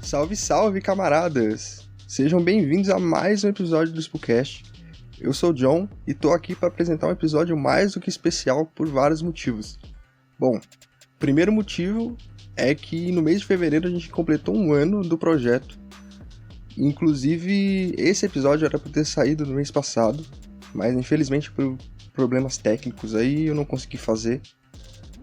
Salve, salve, camaradas! Sejam bem-vindos a mais um episódio do Spookcast. Eu sou o John e tô aqui para apresentar um episódio mais do que especial por vários motivos. Bom, o primeiro motivo é que no mês de fevereiro a gente completou um ano do projeto. Inclusive, esse episódio era para ter saído no mês passado, mas infelizmente por problemas técnicos aí eu não consegui fazer.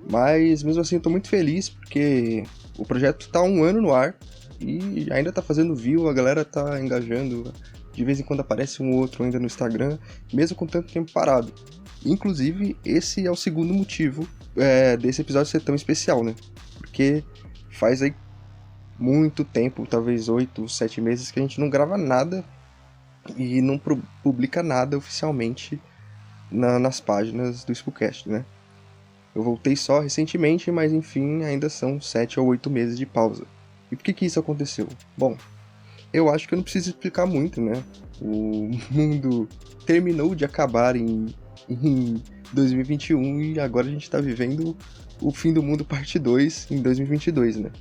Mas mesmo assim eu tô muito feliz porque o projeto tá há um ano no ar. E ainda tá fazendo view, a galera tá engajando, de vez em quando aparece um outro ainda no Instagram, mesmo com tanto tempo parado. Inclusive, esse é o segundo motivo desse episódio ser tão especial, né? Porque faz aí muito tempo, talvez 8, 7 meses, que a gente não grava nada e não publica nada oficialmente nas páginas do Spookcast, né? Eu voltei só recentemente, mas enfim, ainda são 7 ou 8 meses de pausa. E por que isso aconteceu? Bom, eu acho que eu não preciso explicar muito, né? O mundo terminou de acabar em 2021 e agora a gente tá vivendo o fim do mundo parte 2 em 2022, né?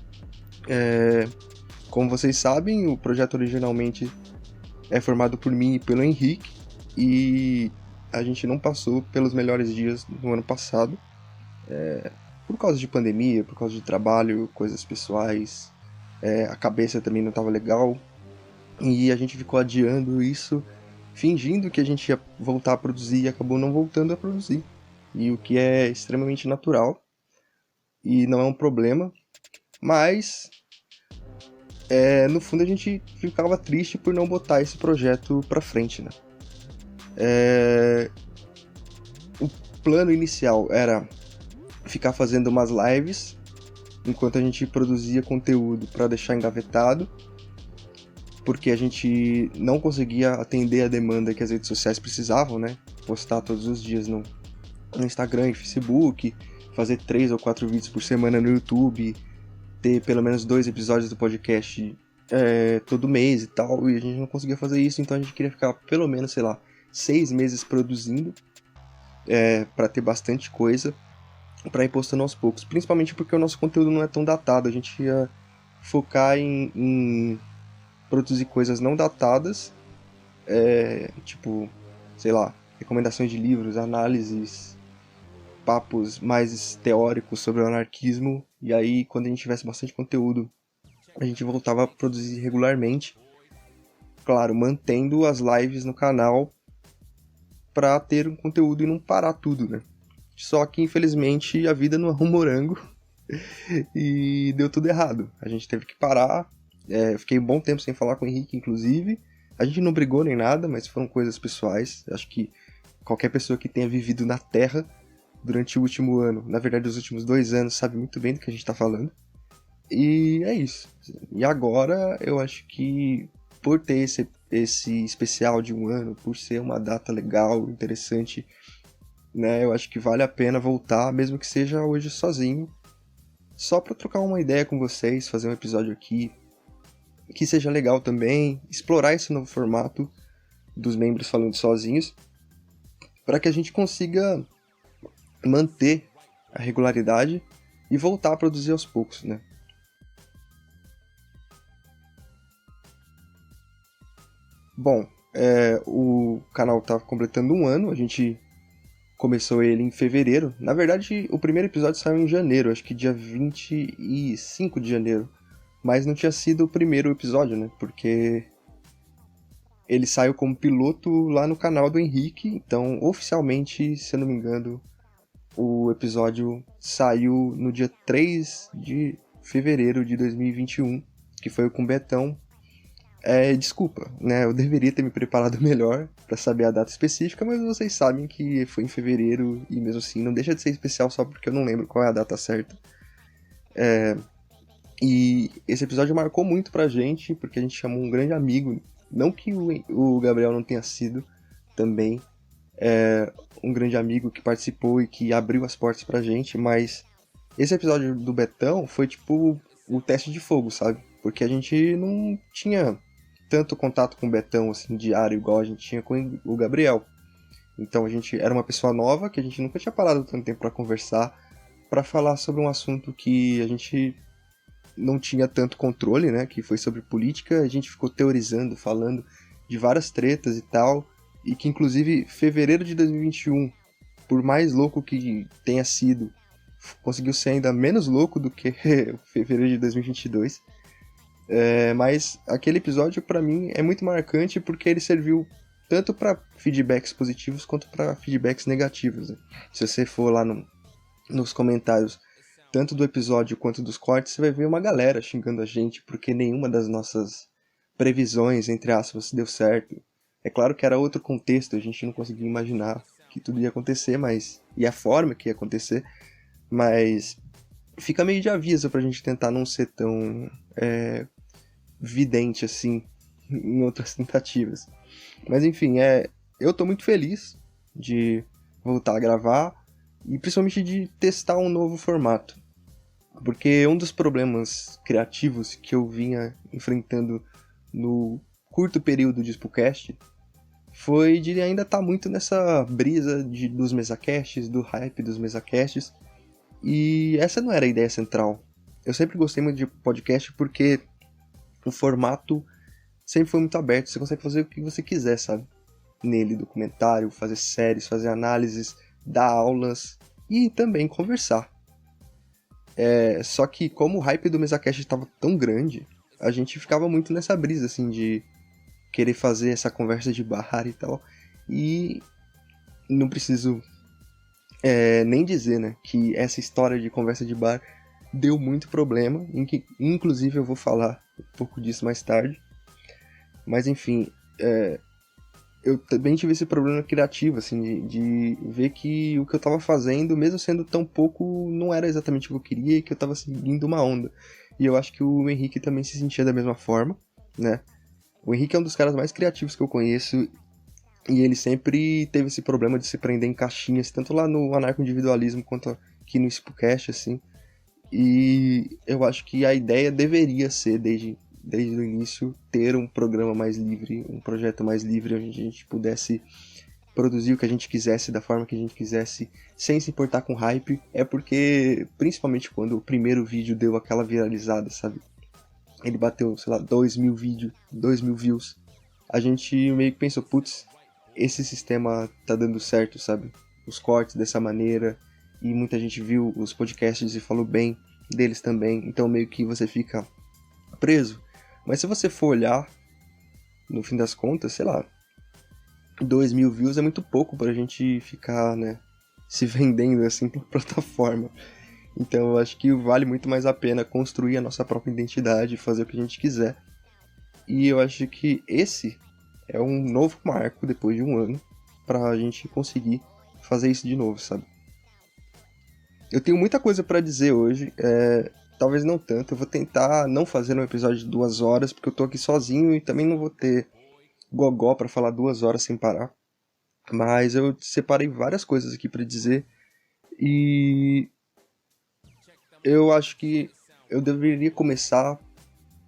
Como vocês sabem, o projeto originalmente é formado por mim e pelo Henrique e a gente não passou pelos melhores dias no ano passado por causa de pandemia, por causa de trabalho, coisas pessoais. A cabeça também não estava legal e a gente ficou adiando isso, fingindo que a gente ia voltar a produzir e acabou não voltando a produzir, e o que é extremamente natural e não é um problema, mas no fundo a gente ficava triste por não botar esse projeto pra frente, né? O plano inicial era ficar fazendo umas lives enquanto a gente produzia conteúdo para deixar engavetado, porque a gente não conseguia atender a demanda que as redes sociais precisavam, né? Postar todos os dias no Instagram e Facebook, fazer 3 ou 4 vídeos por semana no YouTube, ter pelo menos 2 episódios do podcast todo mês e tal, e a gente não conseguia fazer isso, então a gente queria ficar pelo menos, 6 meses produzindo, para ter bastante coisa, para ir postando aos poucos, principalmente porque o nosso conteúdo não é tão datado, a gente ia focar em produzir coisas não datadas, tipo, recomendações de livros, análises, papos mais teóricos sobre o anarquismo, e aí quando a gente tivesse bastante conteúdo, a gente voltava a produzir regularmente, claro, mantendo as lives no canal para ter um conteúdo e não parar tudo, né? Só que, infelizmente, a vida não é um morango e deu tudo errado. A gente teve que parar. Fiquei um bom tempo sem falar com o Henrique, inclusive. A gente não brigou nem nada, mas foram coisas pessoais. Acho que qualquer pessoa que tenha vivido na Terra durante o último ano, na verdade os últimos 2 anos, sabe muito bem do que a gente tá falando. E é isso. E agora, eu acho que por ter esse especial de um ano, por ser uma data legal, interessante, né, eu acho que vale a pena voltar, mesmo que seja hoje sozinho, só para trocar uma ideia com vocês, fazer um episódio aqui que seja legal também, explorar esse novo formato dos membros falando sozinhos, para que a gente consiga manter a regularidade e voltar a produzir aos poucos, né? Bom, o canal tá completando um ano, a gente começou ele em fevereiro. Na verdade, o primeiro episódio saiu em janeiro, acho que dia 25 de janeiro. Mas não tinha sido o primeiro episódio, né? Porque ele saiu como piloto lá no canal do Henrique. Então, oficialmente, se eu não me engano, o episódio saiu no dia 3 de fevereiro de 2021, que foi com o Betão. Desculpa, né? Eu deveria ter me preparado melhor para saber a data específica, mas vocês sabem que foi em fevereiro e mesmo assim não deixa de ser especial só porque eu não lembro qual é a data certa. E esse episódio marcou muito pra gente, porque a gente chamou um grande amigo. Não que o Gabriel não tenha sido também um grande amigo que participou e que abriu as portas pra gente, mas esse episódio do Betão foi tipo o teste de fogo, sabe? Porque a gente não tinha tanto contato com o Betão, assim, diário, igual a gente tinha com o Gabriel. Então a gente era uma pessoa nova, que a gente nunca tinha parado tanto tempo pra conversar, pra falar sobre um assunto que a gente não tinha tanto controle, né? Que foi sobre política. A gente ficou teorizando, falando de várias tretas e tal. E que, inclusive, fevereiro de 2021, por mais louco que tenha sido, conseguiu ser ainda menos louco do que fevereiro de 2022. Mas aquele episódio, pra mim, é muito marcante porque ele serviu tanto para feedbacks positivos quanto para feedbacks negativos. Né? Se você for lá nos comentários, tanto do episódio quanto dos cortes, você vai ver uma galera xingando a gente porque nenhuma das nossas previsões, entre aspas, deu certo. É claro que era outro contexto, a gente não conseguia imaginar que tudo ia acontecer, e a forma que ia acontecer, mas fica meio de aviso pra gente tentar não ser tão vidente assim em outras tentativas. Mas enfim, eu tô muito feliz de voltar a gravar e principalmente de testar um novo formato. Porque um dos problemas criativos que eu vinha enfrentando no curto período de Spookcast foi de ainda estar muito nessa brisa dos mesacasts, do hype dos mesacasts, e essa não era a ideia central. Eu sempre gostei muito de podcast porque o formato sempre foi muito aberto, você consegue fazer o que você quiser, sabe? Nele, documentário, fazer séries, fazer análises, dar aulas e também conversar. Só que como o hype do MesaCast estava tão grande, a gente ficava muito nessa brisa, assim, de querer fazer essa conversa de bar e tal. E não preciso nem dizer, né, que essa história de conversa de bar deu muito problema, inclusive eu vou falar um pouco disso mais tarde. Mas enfim, eu também tive esse problema criativo, assim, de ver que o que eu tava fazendo, mesmo sendo tão pouco, não era exatamente o que eu queria e que eu tava seguindo uma onda. E eu acho que o Henrique também se sentia da mesma forma, né? O Henrique é um dos caras mais criativos que eu conheço e ele sempre teve esse problema de se prender em caixinhas, tanto lá no anarco-individualismo quanto aqui no Spookcast, assim. E eu acho que a ideia deveria ser, desde o início, ter um programa mais livre, um projeto mais livre, onde a gente pudesse produzir o que a gente quisesse, da forma que a gente quisesse, sem se importar com hype. É porque, principalmente quando o primeiro vídeo deu aquela viralizada, sabe? Ele bateu, sei lá, 2.000 vídeos, 2.000 views. A gente meio que pensou, putz, esse sistema tá dando certo, sabe? Os cortes dessa maneira, e muita gente viu os podcasts e falou bem deles também, então meio que você fica preso. Mas se você for olhar, no fim das contas, sei lá, 2.000 views é muito pouco pra gente ficar, né, se vendendo assim por plataforma. Então eu acho que vale muito mais a pena construir a nossa própria identidade, fazer o que a gente quiser. E eu acho que esse é um novo marco, depois de um ano, pra gente conseguir fazer isso de novo, sabe? Eu tenho muita coisa pra dizer hoje, talvez não tanto. Eu vou tentar não fazer um episódio de 2 horas, porque eu tô aqui sozinho e também não vou ter gogó pra falar 2 horas sem parar. Mas eu separei várias coisas aqui pra dizer e eu acho que eu deveria começar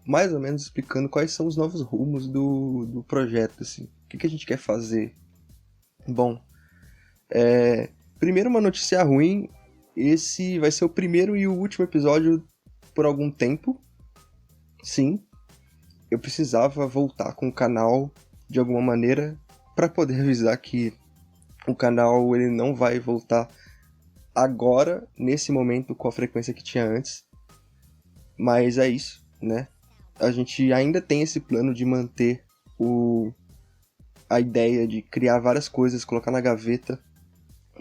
mais ou menos explicando quais são os novos rumos do projeto, assim. O que a gente quer fazer? Bom, primeiro uma notícia ruim, esse vai ser o primeiro e o último episódio por algum tempo. Sim, eu precisava voltar com o canal de alguma maneira para poder avisar que o canal ele não vai voltar agora, nesse momento, com a frequência que tinha antes. Mas é isso, né? A gente ainda tem esse plano de manter a ideia de criar várias coisas, colocar na gaveta,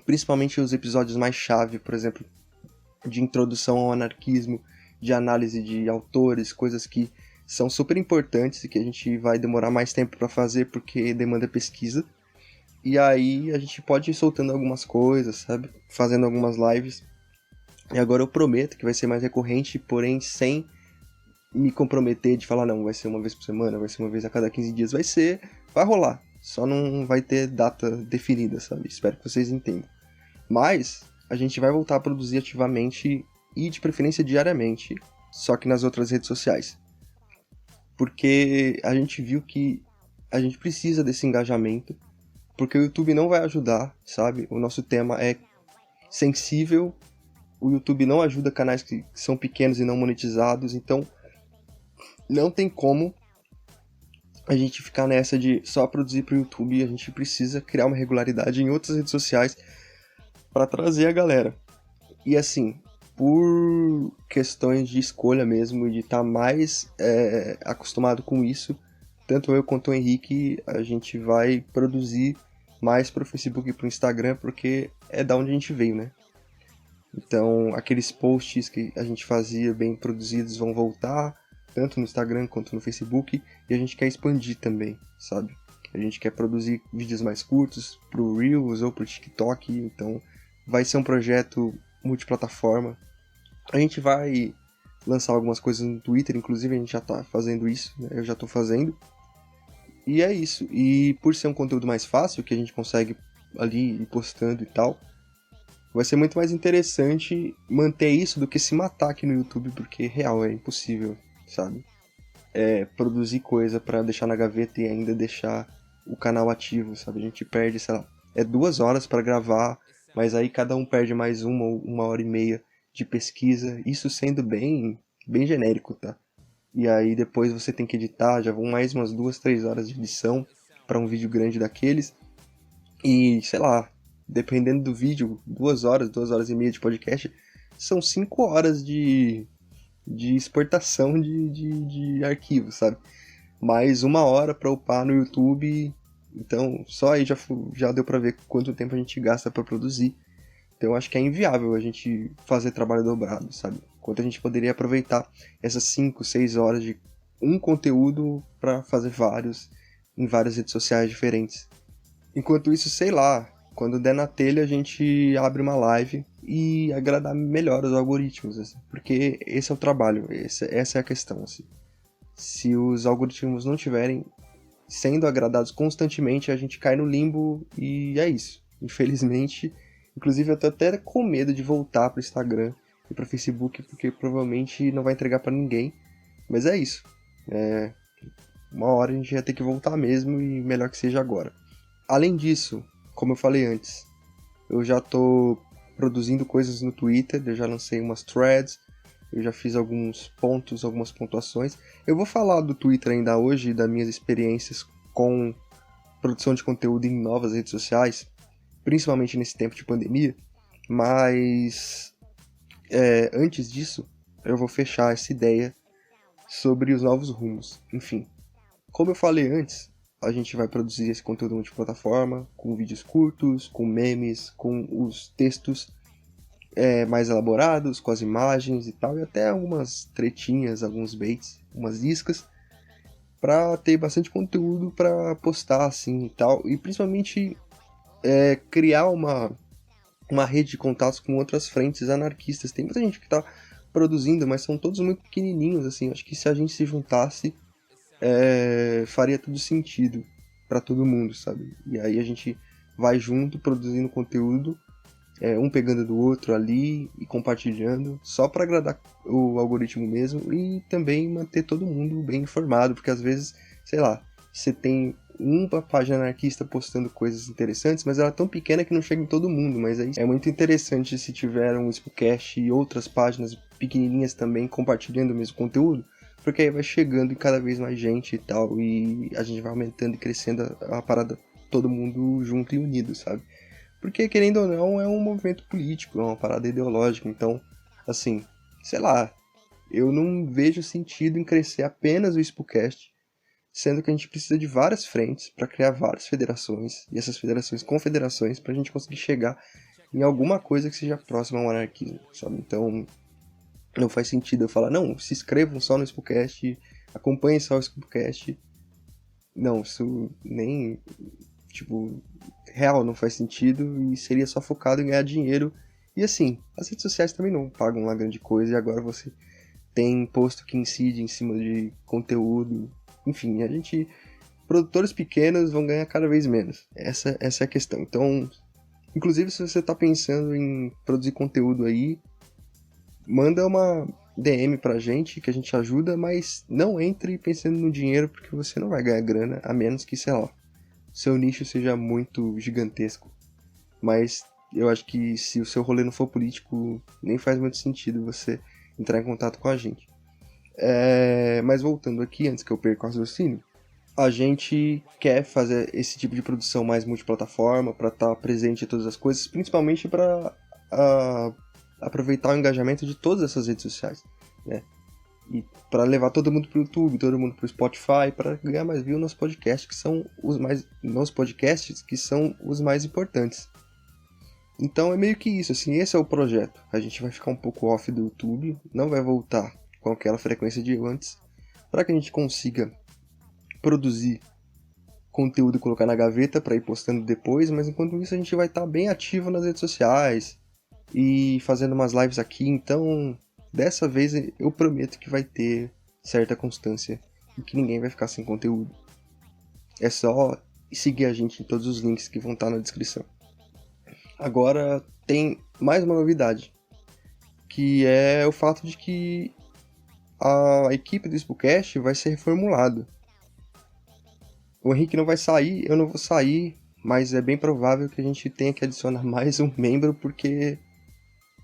principalmente os episódios mais chave, por exemplo, de introdução ao anarquismo, de análise de autores, coisas que são super importantes e que a gente vai demorar mais tempo para fazer porque demanda pesquisa. E aí a gente pode ir soltando algumas coisas, sabe? Fazendo algumas lives. E agora eu prometo que vai ser mais recorrente, porém sem me comprometer de falar, não, vai ser uma vez por semana, vai ser uma vez a cada 15 dias, vai rolar. Só não vai ter data definida, sabe? Espero que vocês entendam. Mas a gente vai voltar a produzir ativamente e de preferência diariamente, só que nas outras redes sociais. Porque a gente viu que a gente precisa desse engajamento, porque o YouTube não vai ajudar, sabe? O nosso tema é sensível, o YouTube não ajuda canais que são pequenos e não monetizados, então não tem como a gente ficar nessa de só produzir pro YouTube. A gente precisa criar uma regularidade em outras redes sociais para trazer a galera. E assim, por questões de escolha mesmo, e de estar mais acostumado com isso, tanto eu quanto o Henrique, a gente vai produzir mais pro Facebook e pro Instagram, porque é da onde a gente veio, né? Então, aqueles posts que a gente fazia bem produzidos vão voltar, tanto no Instagram quanto no Facebook, e a gente quer expandir também, sabe? A gente quer produzir vídeos mais curtos pro Reels ou pro TikTok, então vai ser um projeto multiplataforma. A gente vai lançar algumas coisas no Twitter, inclusive a gente já tá fazendo isso, né? Eu já tô fazendo. E é isso. E por ser um conteúdo mais fácil, que a gente consegue ali ir postando e tal, vai ser muito mais interessante manter isso do que se matar aqui no YouTube, porque real é impossível, sabe? Produzir coisa pra deixar na gaveta e ainda deixar o canal ativo, sabe? A gente perde, sei lá, 2 horas pra gravar, mas aí cada um perde mais uma hora e meia de pesquisa, isso sendo bem genérico, tá? E aí depois você tem que editar, já vão mais umas 2, 3 horas de edição pra um vídeo grande daqueles. E, sei lá, dependendo do vídeo, 2 horas, 2 horas e meia de podcast, são 5 horas de exportação de arquivos, sabe? Mais 1 hora pra upar no YouTube. Então, só aí já deu pra ver quanto tempo a gente gasta pra produzir. Então, eu acho que é inviável a gente fazer trabalho dobrado, sabe? Enquanto a gente poderia aproveitar essas 5, 6 horas de um conteúdo pra fazer vários em várias redes sociais diferentes. Enquanto isso, sei lá, quando der na telha a gente abre uma live e agradar melhor os algoritmos, assim, porque esse é o trabalho, essa é a questão, assim. Se os algoritmos não estiverem sendo agradados constantemente, a gente cai no limbo e é isso. Infelizmente, inclusive eu tô até com medo de voltar pro Instagram e pro Facebook, porque provavelmente não vai entregar pra ninguém, mas é isso. Uma hora a gente vai ter que voltar mesmo e melhor que seja agora. Além disso, como eu falei antes, eu já tô produzindo coisas no Twitter, eu já lancei umas threads, eu já fiz alguns pontos, algumas pontuações. Eu vou falar do Twitter ainda hoje, das minhas experiências com produção de conteúdo em novas redes sociais, principalmente nesse tempo de pandemia, mas antes disso, eu vou fechar essa ideia sobre os novos rumos. Enfim, como eu falei antes, a gente vai produzir esse conteúdo multiplataforma, com vídeos curtos, com memes, com os textos mais elaborados, com as imagens e tal, e até algumas tretinhas, alguns baits, umas iscas, pra ter bastante conteúdo pra postar assim e tal, e principalmente criar uma rede de contatos com outras frentes anarquistas. Tem muita gente que tá produzindo, mas são todos muito pequenininhos, assim, acho que se a gente se juntasse, faria tudo sentido pra todo mundo, sabe? E aí a gente vai junto produzindo conteúdo, um pegando do outro ali e compartilhando, só pra agradar o algoritmo mesmo e também manter todo mundo bem informado, porque às vezes, sei lá, você tem uma página anarquista postando coisas interessantes, mas ela é tão pequena que não chega em todo mundo, mas aí é muito interessante se tiver um Spookcast e outras páginas pequenininhas também compartilhando o mesmo conteúdo, porque aí vai chegando em cada vez mais gente e tal, e a gente vai aumentando e crescendo a parada, todo mundo junto e unido, sabe? Porque, querendo ou não, é um movimento político, é uma parada ideológica, então, assim, sei lá, eu não vejo sentido em crescer apenas o Spookcast, sendo que a gente precisa de várias frentes para criar várias federações, e essas federações confederações, pra gente conseguir chegar em alguma coisa que seja próxima ao anarquismo, sabe? Então, não faz sentido eu falar, não, se inscrevam só no Spookcast, acompanhem só o Spookcast. Não, isso nem, tipo, real não faz sentido e seria só focado em ganhar dinheiro. E assim, as redes sociais também não pagam lá grande coisa e agora você tem posto que incide em cima de conteúdo. Enfim, produtores pequenos vão ganhar cada vez menos. Essa é a questão. Então, inclusive, se você está pensando em produzir conteúdo aí, manda uma DM pra gente que a gente ajuda, mas não entre pensando no dinheiro, porque você não vai ganhar grana, a menos que, sei lá, seu nicho seja muito gigantesco. Mas eu acho que se o seu rolê não for político, nem faz muito sentido você entrar em contato com a gente. Mas voltando aqui, antes que eu perca o raciocínio, a gente quer fazer esse tipo de produção mais multiplataforma, para estar presente em todas as coisas, principalmente para aproveitar o engajamento de todas essas redes sociais, né? E para levar todo mundo pro YouTube, todo mundo pro Spotify, para ganhar mais views nos podcasts que são os mais importantes. Então é meio que isso, assim, esse é o projeto. A gente vai ficar um pouco off do YouTube, não vai voltar com aquela frequência de antes, para que a gente consiga produzir conteúdo e colocar na gaveta para ir postando depois, mas enquanto isso a gente vai estar bem ativo nas redes sociais e fazendo umas lives aqui, então dessa vez eu prometo que vai ter certa constância e que ninguém vai ficar sem conteúdo. É só seguir a gente em todos os links que vão estar na descrição. Agora tem mais uma novidade, que é o fato de que a equipe do Spookcast vai ser reformulada. O Henrique não vai sair, eu não vou sair, mas é bem provável que a gente tenha que adicionar mais um membro, porque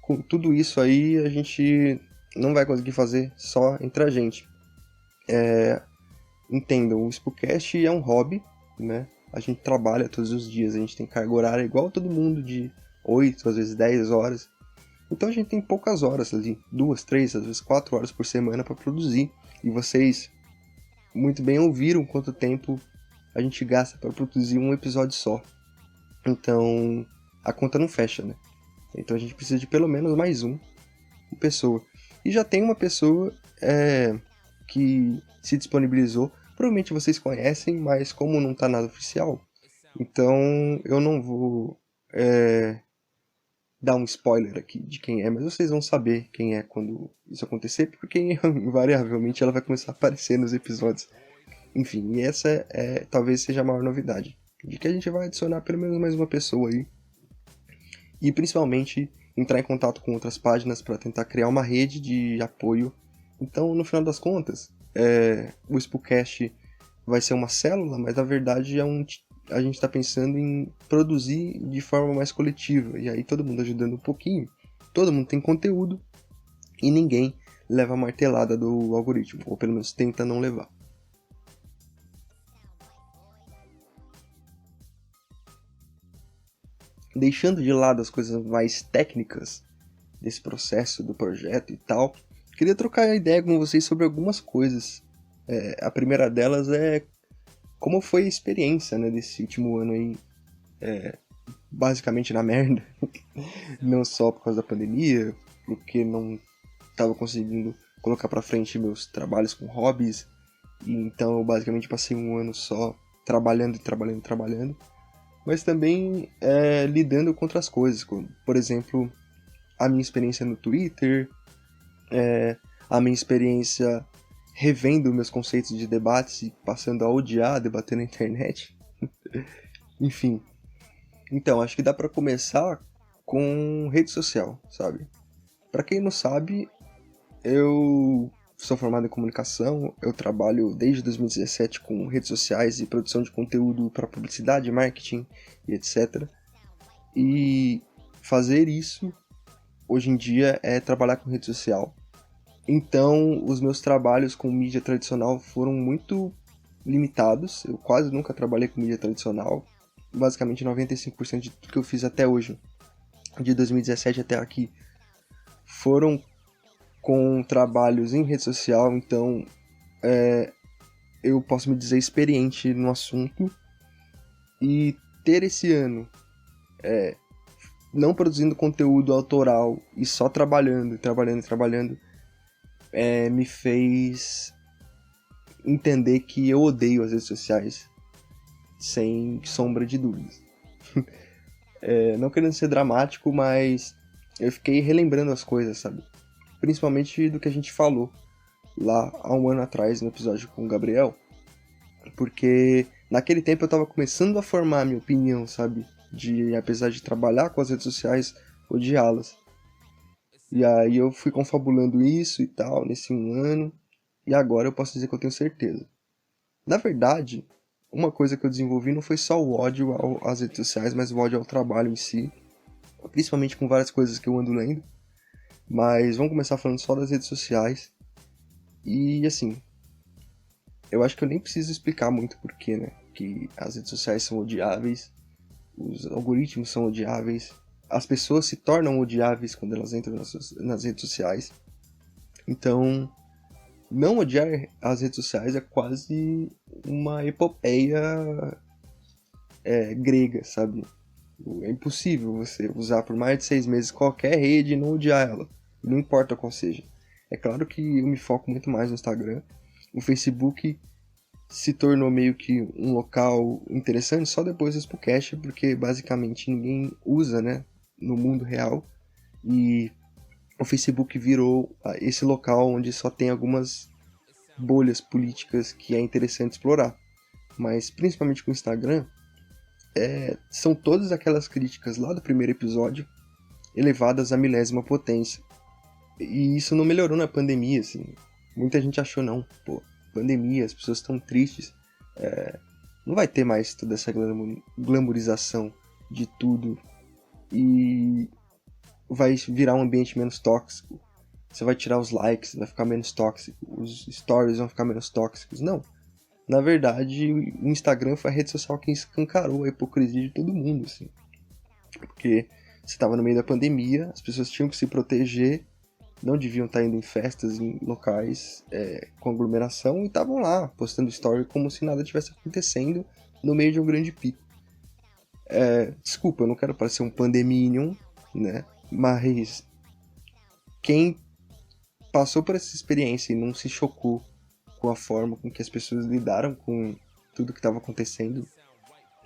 com tudo isso aí a gente não vai conseguir fazer só entre a gente. Entendam, o Spookcast é um hobby, né? A gente trabalha todos os dias, a gente tem carga horária igual todo mundo, de 8, às vezes 10 horas. Então a gente tem poucas horas ali, 2, 3, às vezes 4 horas por semana para produzir. E vocês muito bem ouviram quanto tempo a gente gasta para produzir um episódio só. Então a conta não fecha, né? Então a gente precisa de pelo menos mais uma pessoa. E já tem uma pessoa que se disponibilizou. Provavelmente vocês conhecem, mas como não tá nada oficial, então eu não vou dar um spoiler aqui de quem é, mas vocês vão saber quem é quando isso acontecer, porque invariavelmente ela vai começar a aparecer nos episódios. Enfim, e essa talvez seja a maior novidade, de que a gente vai adicionar pelo menos mais uma pessoa aí, e principalmente entrar em contato com outras páginas para tentar criar uma rede de apoio. Então, no final das contas, o Spookcast vai ser uma célula, mas na verdade a gente está pensando em produzir de forma mais coletiva, e aí todo mundo ajudando um pouquinho, todo mundo tem conteúdo e ninguém leva a martelada do algoritmo, ou pelo menos tenta não levar. Deixando de lado as coisas mais técnicas desse processo do projeto e tal, queria trocar ideia com vocês sobre algumas coisas. A primeira delas é como foi a experiência, né, desse último ano aí, basicamente na merda. Não só por causa da pandemia, porque não estava conseguindo colocar pra frente meus trabalhos com hobbies, e então eu basicamente passei um ano só trabalhando, mas também lidando com outras coisas, como, por exemplo, a minha experiência no Twitter, a minha experiência revendo meus conceitos de debates e passando a odiar debater na internet. Enfim. Então, acho que dá pra começar com rede social, sabe? Pra quem não sabe, eu sou formado em comunicação, eu trabalho desde 2017 com redes sociais e produção de conteúdo para publicidade, marketing e etc. E fazer isso hoje em dia é trabalhar com rede social. Então, os meus trabalhos com mídia tradicional foram muito limitados. Eu quase nunca trabalhei com mídia tradicional. Basicamente, 95% de tudo que eu fiz até hoje, de 2017 até aqui, foram com trabalhos em rede social. Então, eu posso me dizer experiente no assunto. E ter esse ano não produzindo conteúdo autoral e só trabalhando, me fez entender que eu odeio as redes sociais, sem sombra de dúvidas. Não querendo ser dramático, mas eu fiquei relembrando as coisas, sabe? Principalmente do que a gente falou lá há um ano atrás, no episódio com o Gabriel, porque naquele tempo eu tava começando a formar a minha opinião, sabe? De, apesar de trabalhar com as redes sociais, odiá-las. E aí eu fui confabulando isso e tal, nesse um ano, e agora eu posso dizer que eu tenho certeza. Na verdade, uma coisa que eu desenvolvi não foi só o ódio às redes sociais, mas o ódio ao trabalho em si, principalmente com várias coisas que eu ando lendo. Mas vamos começar falando só das redes sociais. E assim, eu acho que eu nem preciso explicar muito porquê, né? Que as redes sociais são odiáveis, os algoritmos são odiáveis, as pessoas se tornam odiáveis quando elas entram nas redes sociais. Então, não odiar as redes sociais é quase uma epopeia grega, sabe? É impossível você usar por mais de 6 meses qualquer rede e não odiar ela, não importa qual seja. É claro que eu me foco muito mais no Instagram. O Facebook se tornou meio que um local interessante só depois do Spookcast, porque basicamente ninguém usa, né, no mundo real. E o Facebook virou esse local onde só tem algumas bolhas políticas que é interessante explorar. Mas principalmente com o Instagram, são todas aquelas críticas lá do primeiro episódio elevadas à milésima potência. E isso não melhorou na pandemia, assim. Muita gente achou, não, pô, pandemia, as pessoas estão tristes. Não vai ter mais toda essa glamourização de tudo. E vai virar um ambiente menos tóxico. Você vai tirar os likes, vai ficar menos tóxico. Os stories vão ficar menos tóxicos. Não. Na verdade, o Instagram foi a rede social que escancarou a hipocrisia de todo mundo, assim. Porque você estava no meio da pandemia, as pessoas tinham que se proteger, não deviam estar indo em festas, em locais com aglomeração, e estavam lá, postando story como se nada tivesse acontecendo no meio de um grande pico. Desculpa, eu não quero parecer um pandeminion, né? Mas quem passou por essa experiência e não se chocou com a forma com que as pessoas lidaram com tudo que estava acontecendo,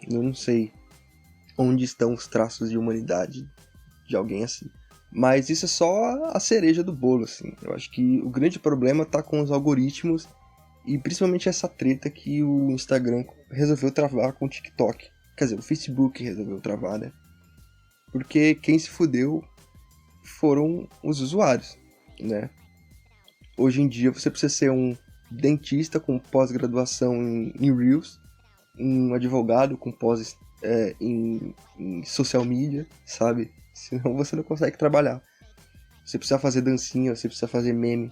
eu não sei onde estão os traços de humanidade de alguém assim. Mas isso é só a cereja do bolo, assim. Eu acho que o grande problema tá com os algoritmos e principalmente essa treta que o Instagram resolveu travar com o TikTok. Quer dizer, o Facebook resolveu travar, né? Porque quem se fudeu foram os usuários, né? Hoje em dia você precisa ser um dentista com pós-graduação em Reels, um advogado com pós em social media, sabe? Senão você não consegue trabalhar. Você precisa fazer dancinha, você precisa fazer meme.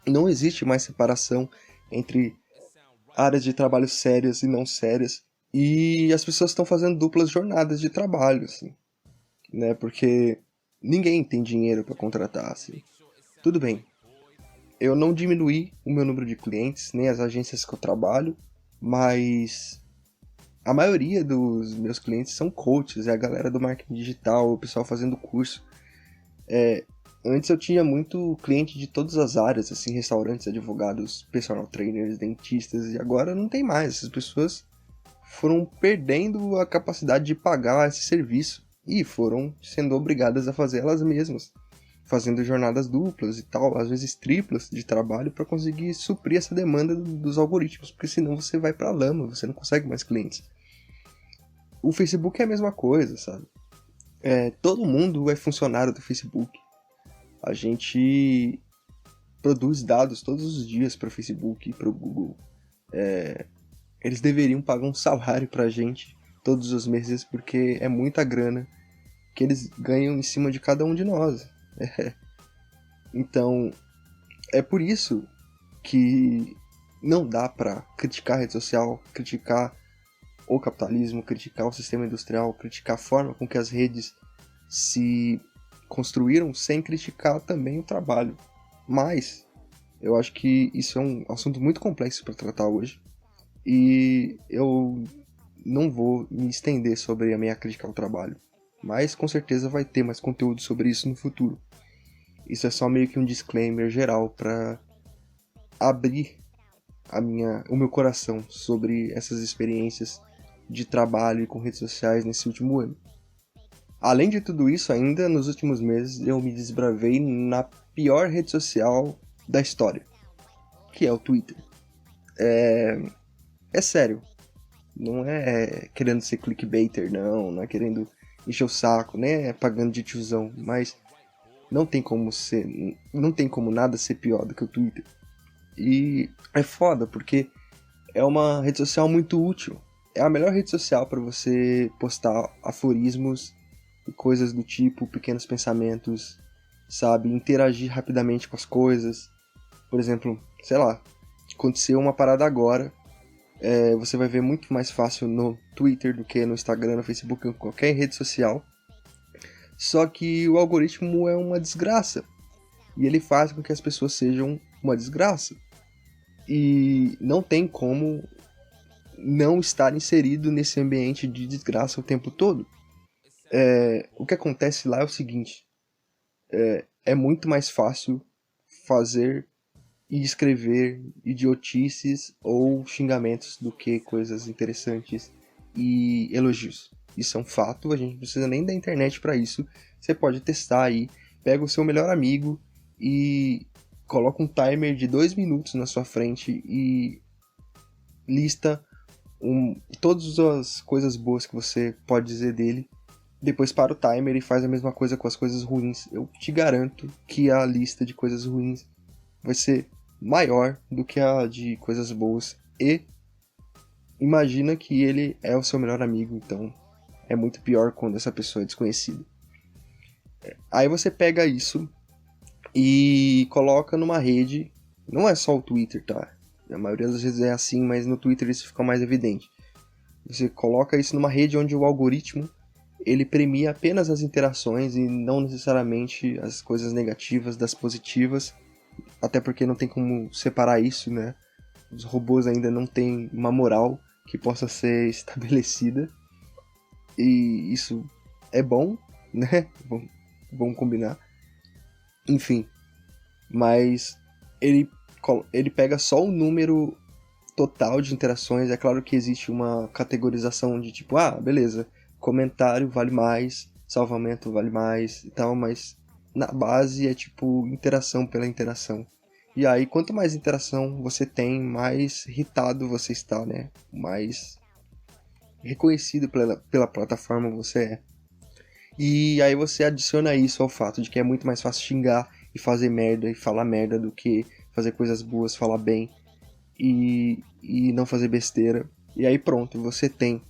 Não existe mais separação entre áreas de trabalho sérias e não sérias. E as pessoas estão fazendo duplas jornadas de trabalho, assim, né? Porque ninguém tem dinheiro para contratar, assim. Tudo bem. Eu não diminuí o meu número de clientes, nem as agências que eu trabalho, mas a maioria dos meus clientes são coaches, é a galera do marketing digital, o pessoal fazendo curso. Antes eu tinha muito cliente de todas as áreas, assim, restaurantes, advogados, personal trainers, dentistas, e agora não tem mais. Essas pessoas foram perdendo a capacidade de pagar esse serviço e foram sendo obrigadas a fazer elas mesmas, fazendo jornadas duplas e tal, às vezes triplas de trabalho para conseguir suprir essa demanda dos algoritmos, porque senão você vai pra lama, você não consegue mais clientes. O Facebook é a mesma coisa, sabe? Todo mundo é funcionário do Facebook. A gente produz dados todos os dias para o Facebook e para o Google. Eles deveriam pagar um salário pra gente todos os meses, porque é muita grana que eles ganham em cima de cada um de nós. Então, é por isso que não dá pra criticar a rede social, criticar o capitalismo, criticar o sistema industrial, criticar a forma com que as redes se construíram sem criticar também o trabalho. Mas eu acho que isso é um assunto muito complexo para tratar hoje e eu não vou me estender sobre a minha crítica ao trabalho, mas com certeza vai ter mais conteúdo sobre isso no futuro. Isso é só meio que um disclaimer geral para abrir o meu coração sobre essas experiências de trabalho e com redes sociais nesse último ano. Além de tudo isso, ainda nos últimos meses eu me desbravei na pior rede social da história. que é o Twitter? É sério. Não é querendo ser clickbaiter, não é querendo encher o saco, né? É pagando de tiozão, mas não tem como nada ser pior do que o Twitter. E é foda, porque é uma rede social muito útil. É a melhor rede social para você postar aforismos e coisas do tipo, pequenos pensamentos, sabe? Interagir rapidamente com as coisas. Por exemplo, sei lá, aconteceu uma parada agora, você vai ver muito mais fácil no Twitter do que no Instagram, no Facebook, em qualquer rede social. Só que o algoritmo é uma desgraça. E ele faz com que as pessoas sejam uma desgraça. E não tem como não estar inserido nesse ambiente de desgraça o tempo todo. O que acontece lá é o seguinte: é muito mais fácil fazer e escrever idiotices ou xingamentos do que coisas interessantes e elogios. Isso é um fato, a gente não precisa nem da internet para isso. Você pode testar aí, pega o seu melhor amigo e coloca um timer de 2 minutos na sua frente e lista todas as coisas boas que você pode dizer dele. Depois para o timer e faz a mesma coisa com as coisas ruins. Eu te garanto que a lista de coisas ruins vai ser maior do que a de coisas boas. E imagina que ele é o seu melhor amigo, então é muito pior quando essa pessoa é desconhecida. Aí você pega isso e coloca numa rede. Não é só o Twitter, tá? A maioria das vezes é assim, mas no Twitter isso fica mais evidente. Você coloca isso numa rede onde o algoritmo ele premia apenas as interações e não necessariamente as coisas negativas das positivas, até porque não tem como separar isso, né? Os robôs ainda não têm uma moral que possa ser estabelecida, e isso é bom, né? Vamos combinar. Enfim, mas ele pega só o número total de interações. É claro que existe uma categorização de tipo, beleza, comentário vale mais, salvamento vale mais e tal, mas na base é tipo interação pela interação. E aí, quanto mais interação você tem, mais irritado você está, né? Mais reconhecido pela plataforma você é. E aí você adiciona isso ao fato de que é muito mais fácil xingar e fazer merda e falar merda do que fazer coisas boas, falar bem e não fazer besteira. E aí pronto, você tem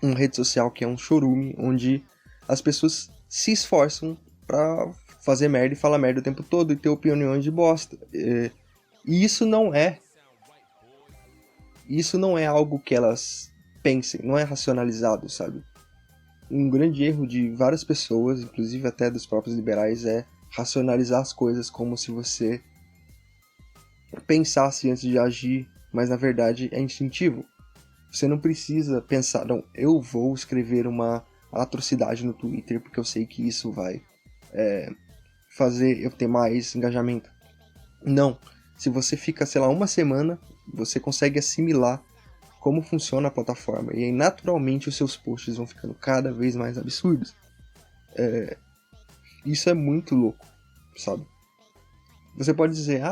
uma rede social que é um chorume, onde as pessoas se esforçam pra fazer merda e falar merda o tempo todo e ter opiniões de bosta. E isso não é algo que elas pensem, não é racionalizado, sabe? Um grande erro de várias pessoas, inclusive até dos próprios liberais, é racionalizar as coisas como se você pensasse antes de agir, mas na verdade é instintivo. Você não precisa pensar, não, eu vou escrever uma atrocidade no Twitter porque eu sei que isso vai fazer eu ter mais engajamento. Não. Se você fica, sei lá, uma semana, você consegue assimilar como funciona a plataforma. E aí, naturalmente, os seus posts vão ficando cada vez mais absurdos. Isso é muito louco, sabe? Você pode dizer,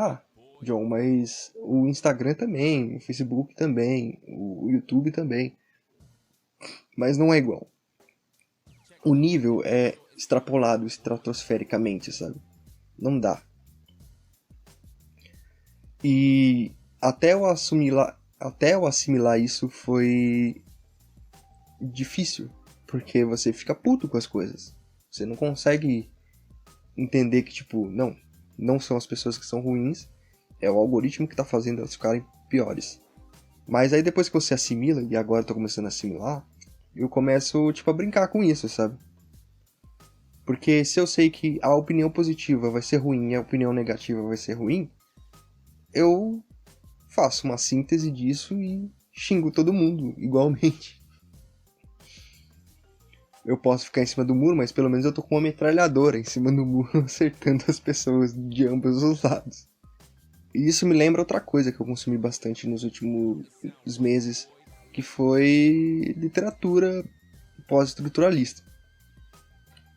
John, mas o Instagram também, o Facebook também, o YouTube também. Mas não é igual. O nível é extrapolado estratosfericamente, sabe? Não dá. E até eu assimilar isso foi difícil, porque você fica puto com as coisas. Você não consegue entender que, tipo, não são as pessoas que são ruins, é o algoritmo que tá fazendo elas ficarem piores. Mas aí depois que você assimila, e agora eu tô começando a assimilar, eu começo, tipo, a brincar com isso, sabe? Porque se eu sei que a opinião positiva vai ser ruim e a opinião negativa vai ser ruim, eu faço uma síntese disso e xingo todo mundo igualmente. Eu posso ficar em cima do muro, mas pelo menos eu tô com uma metralhadora em cima do muro acertando as pessoas de ambos os lados. E isso me lembra outra coisa que eu consumi bastante nos últimos meses, que foi literatura pós-estruturalista.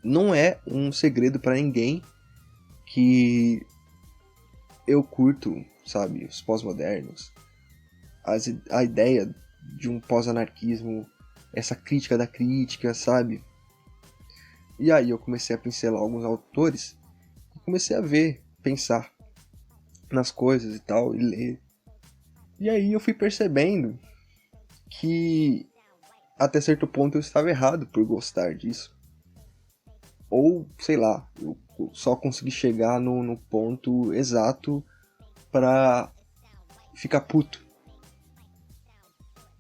Não é um segredo para ninguém que eu curto, sabe, os pós-modernos, a ideia de um pós-anarquismo, essa crítica da crítica, sabe? E aí eu comecei a pincelar alguns autores e comecei a ver, pensar nas coisas e tal, e ler. E aí eu fui percebendo que até certo ponto eu estava errado por gostar disso. Ou, sei lá, eu só consegui chegar no ponto exato pra ficar puto.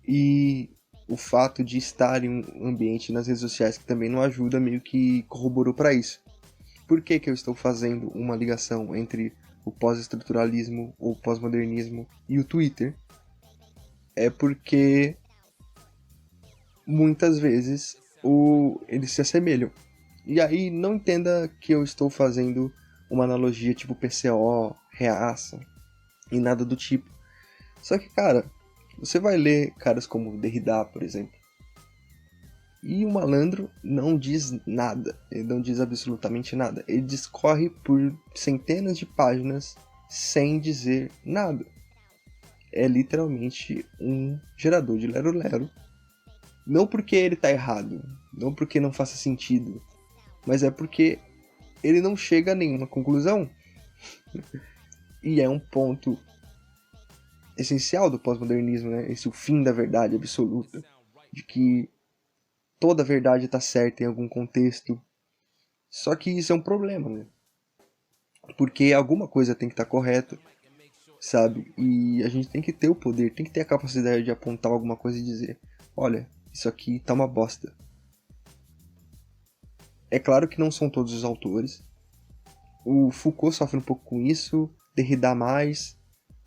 E o fato de estar em um ambiente nas redes sociais que também não ajuda, meio que corroborou para isso. Por que que eu estou fazendo uma ligação entre o pós-estruturalismo ou pós-modernismo e o Twitter? É porque muitas vezes eles se assemelham. E aí não entenda que eu estou fazendo uma analogia tipo PCO, reaça e nada do tipo. Só que, cara, você vai ler caras como Derrida, por exemplo, e o malandro não diz nada, ele não diz absolutamente nada. Ele discorre por centenas de páginas sem dizer nada. É literalmente um gerador de lero-lero. Não porque ele tá errado, não porque não faça sentido, mas é porque ele não chega a nenhuma conclusão. E é um ponto essencial do pós-modernismo, né? Esse o fim da verdade absoluta, de que toda verdade está certa em algum contexto. Só que isso é um problema, né? Porque alguma coisa tem que estar correta, sabe? E a gente tem que ter o poder, tem que ter a capacidade de apontar alguma coisa e dizer: olha, isso aqui tá uma bosta. É claro que não são todos os autores. O Foucault sofre um pouco com isso, Derrida mais,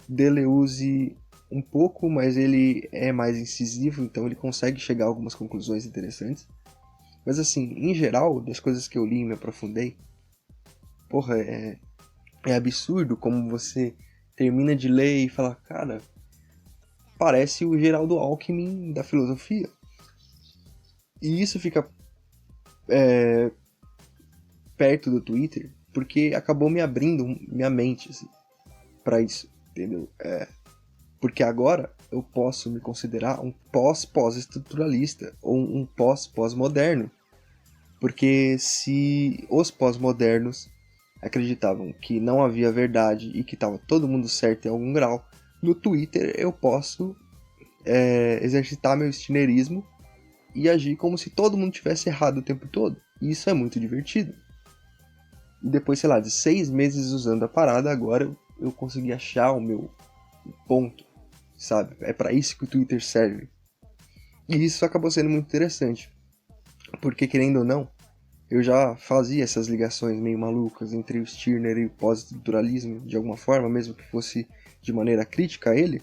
Deleuze um pouco, mas ele é mais incisivo, então ele consegue chegar a algumas conclusões interessantes. Mas assim, em geral, das coisas que eu li e me aprofundei, porra, é absurdo como você termina de ler e fala, cara, parece o Geraldo Alckmin da filosofia. E isso fica perto do Twitter, porque acabou me abrindo minha mente assim, para isso, entendeu? Porque agora eu posso me considerar um pós-estruturalista ou um pós-moderno. Porque se os pós-modernos acreditavam que não havia verdade e que estava todo mundo certo em algum grau, no Twitter eu posso exercitar meu stinerismo e agir como se todo mundo tivesse errado o tempo todo. E isso é muito divertido. E depois, sei lá, de 6 meses usando a parada, agora eu consegui achar o meu ponto, sabe? É para isso que o Twitter serve. E isso acabou sendo muito interessante. Porque, querendo ou não, eu já fazia essas ligações meio malucas entre o Stirner e o pós-estruturalismo, de alguma forma, mesmo que fosse de maneira crítica a ele.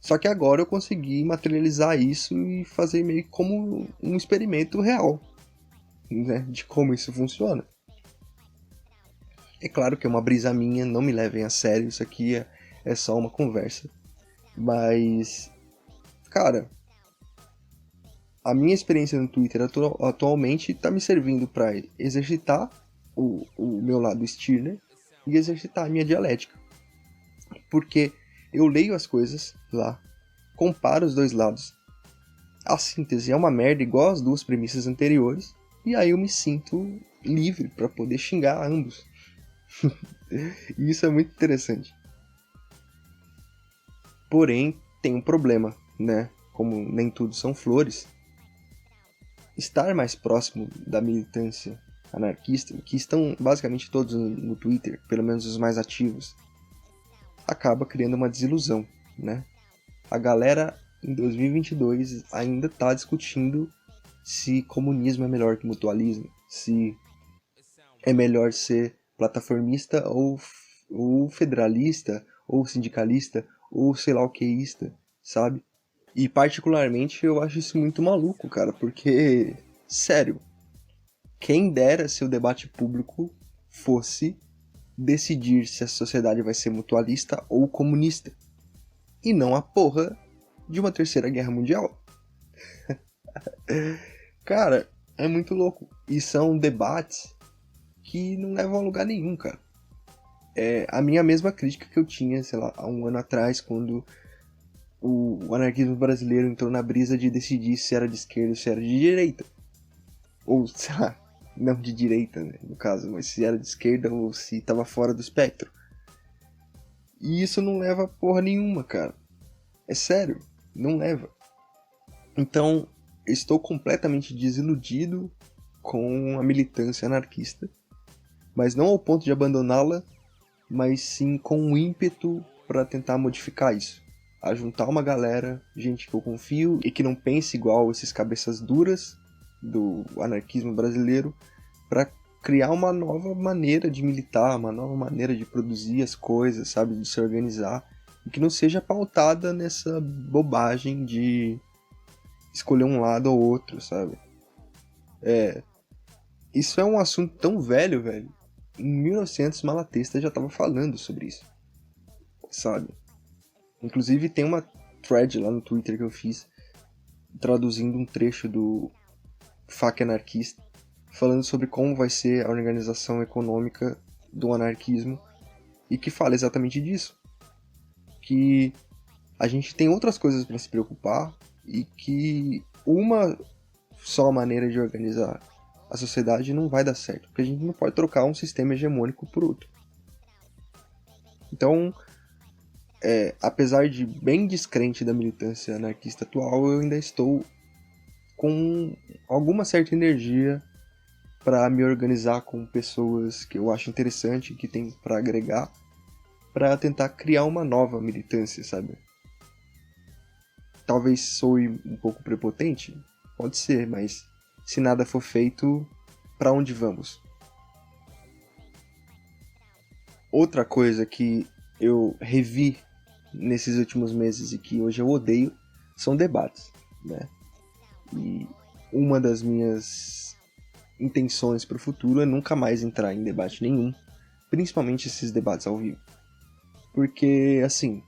Só que agora eu consegui materializar isso e fazer meio como um experimento real, né, de como isso funciona. É claro que é uma brisa minha, não me levem a sério, isso aqui é só uma conversa. Mas, cara, a minha experiência no Twitter atualmente está me servindo para exercitar o meu lado Stirner e exercitar a minha dialética. Porque eu leio as coisas lá, comparo os dois lados. A síntese é uma merda igual as duas premissas anteriores, e aí eu me sinto livre para poder xingar ambos. E isso é muito interessante. Porém, tem um problema, né? Como nem tudo são flores, estar mais próximo da militância anarquista, que estão basicamente todos no Twitter, pelo menos os mais ativos, acaba criando uma desilusão, né? A galera em 2022 ainda está discutindo se comunismo é melhor que mutualismo, se é melhor ser plataformista ou federalista, ou sindicalista, ou sei lá o queísta, sabe? E particularmente eu acho isso muito maluco, cara, porque, sério, quem dera se o debate público fosse decidir se a sociedade vai ser mutualista ou comunista, e não a porra de uma terceira guerra mundial. Cara, é muito louco. E são debates que não levam a lugar nenhum, cara. a minha mesma crítica que eu tinha, sei lá, há um ano atrás, quando o anarquismo brasileiro entrou na brisa de decidir se era de esquerda ou se era de direita. Ou, sei lá, não de direita, né, no caso, mas se era de esquerda ou se estava fora do espectro. E isso não leva a porra nenhuma, cara. É sério, não leva. Então, estou completamente desiludido com a militância anarquista, mas não ao ponto de abandoná-la, mas sim com um ímpeto para tentar modificar isso. A juntar uma galera, gente que eu confio e que não pense igual esses cabeças duras do anarquismo brasileiro, para criar uma nova maneira de militar, uma nova maneira de produzir as coisas, sabe, de se organizar, e que não seja pautada nessa bobagem de escolher um lado ou outro, sabe? Isso é um assunto tão velho, velho. Em 1900, Malatesta já tava falando sobre isso, sabe? Inclusive tem uma thread lá no Twitter que eu fiz, traduzindo um trecho do FAQ anarquista, falando sobre como vai ser a organização econômica do anarquismo, e que fala exatamente disso. Que a gente tem outras coisas para se preocupar, e que uma só maneira de organizar a sociedade não vai dar certo, porque a gente não pode trocar um sistema hegemônico por outro. Então, apesar de bem descrente da militância anarquista atual, eu ainda estou com alguma certa energia para me organizar com pessoas que eu acho interessante, que tem para agregar, para tentar criar uma nova militância, sabe? Talvez soe um pouco prepotente, pode ser, mas se nada for feito, para onde vamos? Outra coisa que eu revi nesses últimos meses e que hoje eu odeio são debates, né? E uma das minhas intenções para o futuro é nunca mais entrar em debate nenhum, principalmente esses debates ao vivo. Porque, assim,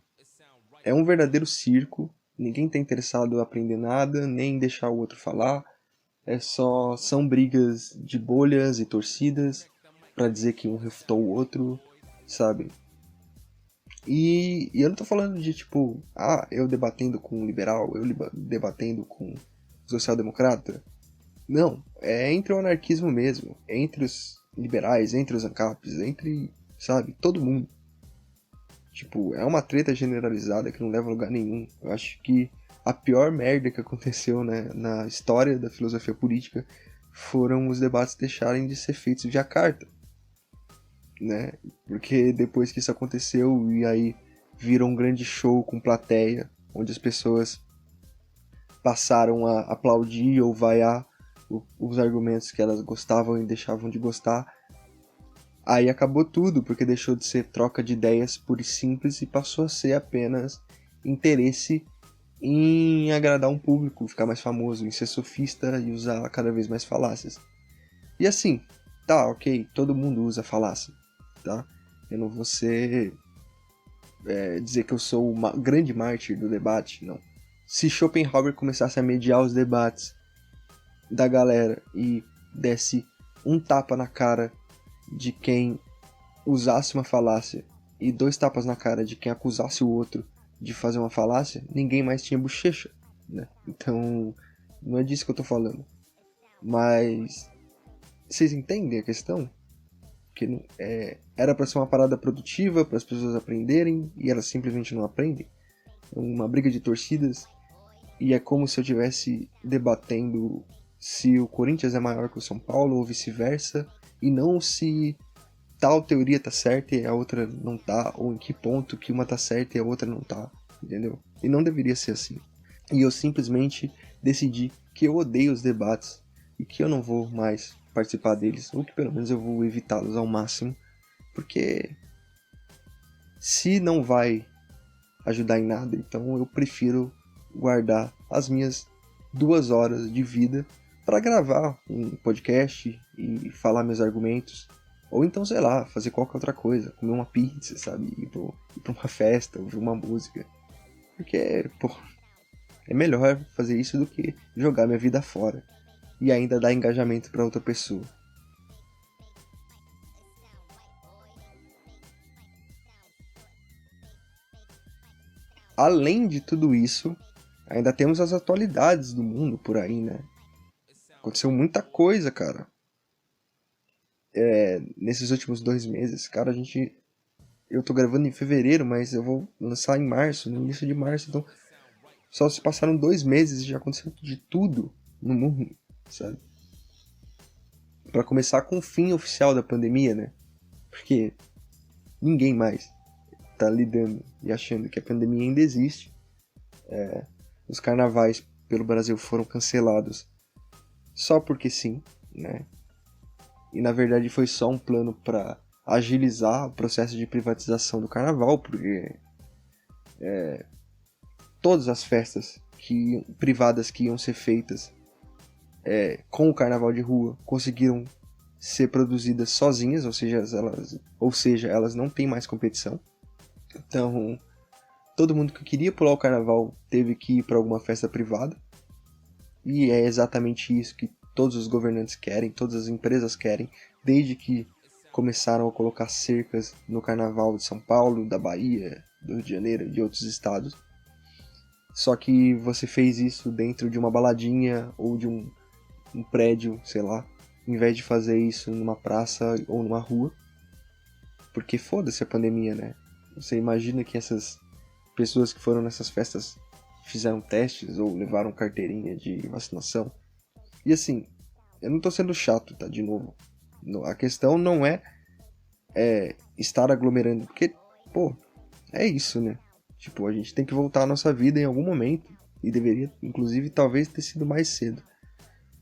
é um verdadeiro circo, ninguém tá interessado em aprender nada, nem em deixar o outro falar, são brigas de bolhas e torcidas para dizer que um refutou o outro, sabe? E eu não tô falando de tipo, eu debatendo com um liberal, eu debatendo com um social-democrata. Não, é entre o anarquismo mesmo, entre os liberais, entre os ANCAPs, entre, sabe, todo mundo. Tipo, é uma treta generalizada que não leva a lugar nenhum. Eu acho que a pior merda que aconteceu, né, na história da filosofia política foram os debates deixarem de ser feitos via carta, né? Porque depois que isso aconteceu, e aí virou um grande show com plateia, onde as pessoas passaram a aplaudir ou vaiar os argumentos que elas gostavam e deixavam de gostar. Aí acabou tudo, porque deixou de ser troca de ideias pura e simples e passou a ser apenas interesse em agradar um público, ficar mais famoso, em ser sofista e usar cada vez mais falácias. E assim, tá, ok, todo mundo usa falácia, tá? Eu não vou dizer que eu sou o grande mártir do debate, não. Se Schopenhauer começasse a mediar os debates da galera e desse um tapa na cara de quem usasse uma falácia e 2 tapas na cara de quem acusasse o outro de fazer uma falácia, ninguém mais tinha bochecha, né? Então, não é disso que eu tô falando. Mas vocês entendem a questão? Que era pra ser uma parada produtiva, para as pessoas aprenderem, e elas simplesmente não aprendem. É uma briga de torcidas, e é como se eu estivesse debatendo se o Corinthians é maior que o São Paulo, ou vice-versa, e não se tal teoria tá certa e a outra não tá, ou em que ponto que uma tá certa e a outra não tá, entendeu? E não deveria ser assim. E eu simplesmente decidi que eu odeio os debates e que eu não vou mais participar deles, ou que pelo menos eu vou evitá-los ao máximo, porque se não vai ajudar em nada, então eu prefiro guardar as minhas 2 horas de vida para gravar um podcast e falar meus argumentos. Ou então, sei lá, fazer qualquer outra coisa, comer uma pizza, sabe? Ir pra uma festa, ouvir uma música. Porque, pô, é melhor fazer isso do que jogar minha vida fora e ainda dar engajamento pra outra pessoa. além de tudo isso, ainda temos as atualidades do mundo por aí, né? Aconteceu muita coisa, cara. Nesses últimos 2 meses, cara, eu tô gravando em fevereiro, mas eu vou lançar em março, no início de março, então só se passaram 2 meses e já aconteceu de tudo no mundo, sabe? Pra começar com o fim oficial da pandemia, né? Porque ninguém mais tá lidando e achando que a pandemia ainda existe. Os carnavais pelo Brasil foram cancelados só porque sim, né? E na verdade foi só um plano para agilizar o processo de privatização do carnaval, porque todas as festas privadas que iam ser feitas com o carnaval de rua conseguiram ser produzidas sozinhas, ou seja, elas não têm mais competição. Então, todo mundo que queria pular o carnaval teve que ir para alguma festa privada. E é exatamente isso que todos os governantes querem, todas as empresas querem, desde que começaram a colocar cercas no carnaval de São Paulo, da Bahia, do Rio de Janeiro e de outros estados. Só que você fez isso dentro de uma baladinha ou de um prédio, sei lá, em vez de fazer isso numa praça ou numa rua. Porque foda-se a pandemia, né? Você imagina que essas pessoas que foram nessas festas fizeram testes ou levaram carteirinha de vacinação? E assim, eu não tô sendo chato, tá? De novo. A questão não é estar aglomerando, porque, pô, é isso, né? Tipo, a gente tem que voltar à nossa vida em algum momento. E deveria, inclusive, talvez ter sido mais cedo.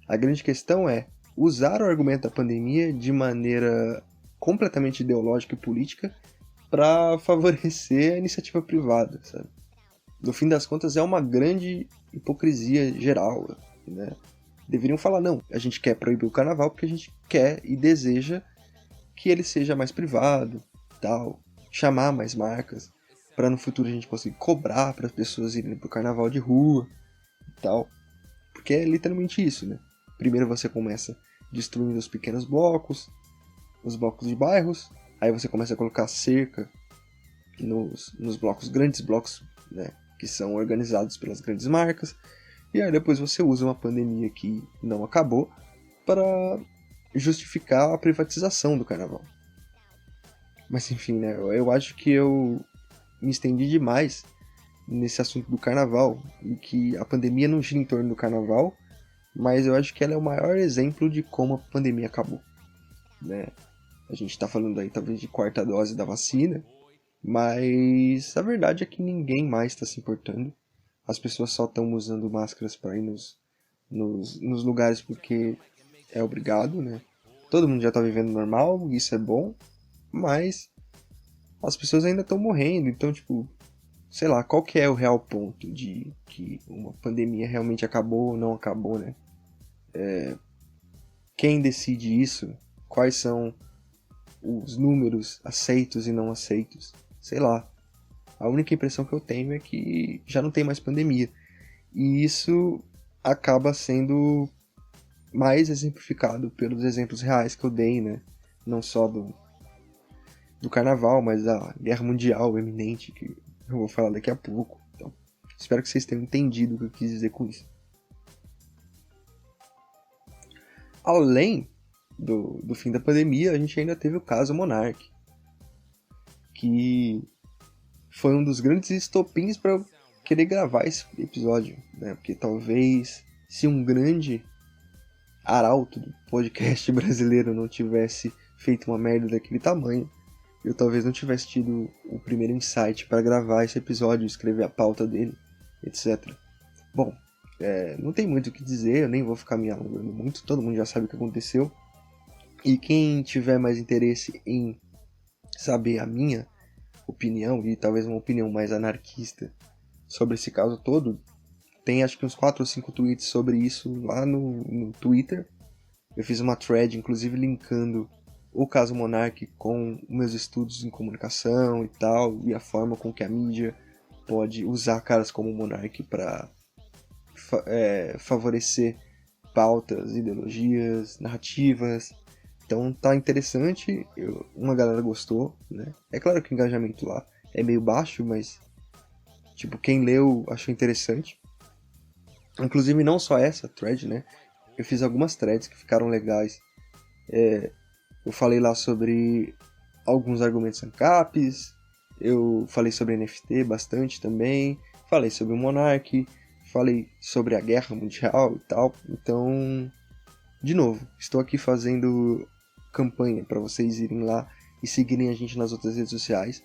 A grande questão é usar o argumento da pandemia de maneira completamente ideológica e política para favorecer a iniciativa privada, sabe? No fim das contas, é uma grande hipocrisia geral, né? Deveriam falar, não, a gente quer proibir o carnaval porque a gente quer e deseja que ele seja mais privado, tal, chamar mais marcas, para no futuro a gente conseguir cobrar para as pessoas irem pro carnaval de rua e tal. Porque é literalmente isso, né? Primeiro você começa destruindo os pequenos blocos, os blocos de bairros, aí você começa a colocar cerca nos blocos, grandes blocos, né, que são organizados pelas grandes marcas, e aí depois você usa uma pandemia que não acabou para justificar a privatização do carnaval. Mas enfim, né, eu acho que eu me estendi demais nesse assunto do carnaval, e que a pandemia não gira em torno do carnaval, mas eu acho que ela é o maior exemplo de como a pandemia acabou, né? A gente tá falando aí talvez de quarta dose da vacina, mas a verdade é que ninguém mais está se importando. As pessoas só estão usando máscaras para ir nos lugares porque é obrigado, né? Todo mundo já tá vivendo normal, isso é bom, mas as pessoas ainda estão morrendo, então, tipo, sei lá, qual que é o real ponto de que uma pandemia realmente acabou ou não acabou, né? Quem decide isso? Quais são os números aceitos e não aceitos? Sei lá. A única impressão que eu tenho é que já não tem mais pandemia. E isso acaba sendo mais exemplificado pelos exemplos reais que eu dei, né? Não só do carnaval, mas da guerra mundial eminente, que eu vou falar daqui a pouco. Então, espero que vocês tenham entendido o que eu quis dizer com isso. Além do fim da pandemia, a gente ainda teve o caso Monark, que foi um dos grandes estopins para eu querer gravar esse episódio, né? Porque talvez se um grande arauto do podcast brasileiro não tivesse feito uma merda daquele tamanho, eu talvez não tivesse tido o primeiro insight para gravar esse episódio, escrever a pauta dele, etc. Bom, não tem muito o que dizer, eu nem vou ficar me alongando muito, todo mundo já sabe o que aconteceu. E quem tiver mais interesse em saber a minha opinião, e talvez uma opinião mais anarquista sobre esse caso todo, tem acho que uns 4 ou 5 tweets sobre isso lá no Twitter. Eu fiz uma thread, inclusive linkando o caso Monark com meus estudos em comunicação e tal, e a forma com que a mídia pode usar caras como o Monark para favorecer pautas, ideologias, narrativas. Então tá interessante, uma galera gostou, né? É claro que o engajamento lá é meio baixo, mas Tipo, quem leu achou interessante. Inclusive, não só essa thread, né? Eu fiz algumas threads que ficaram legais. Eu falei lá sobre alguns argumentos ANCAPs, eu falei sobre NFT bastante também, falei sobre o Monark, falei sobre a Guerra Mundial e tal. Então, de novo, estou aqui fazendo campanha para vocês irem lá e seguirem a gente nas outras redes sociais,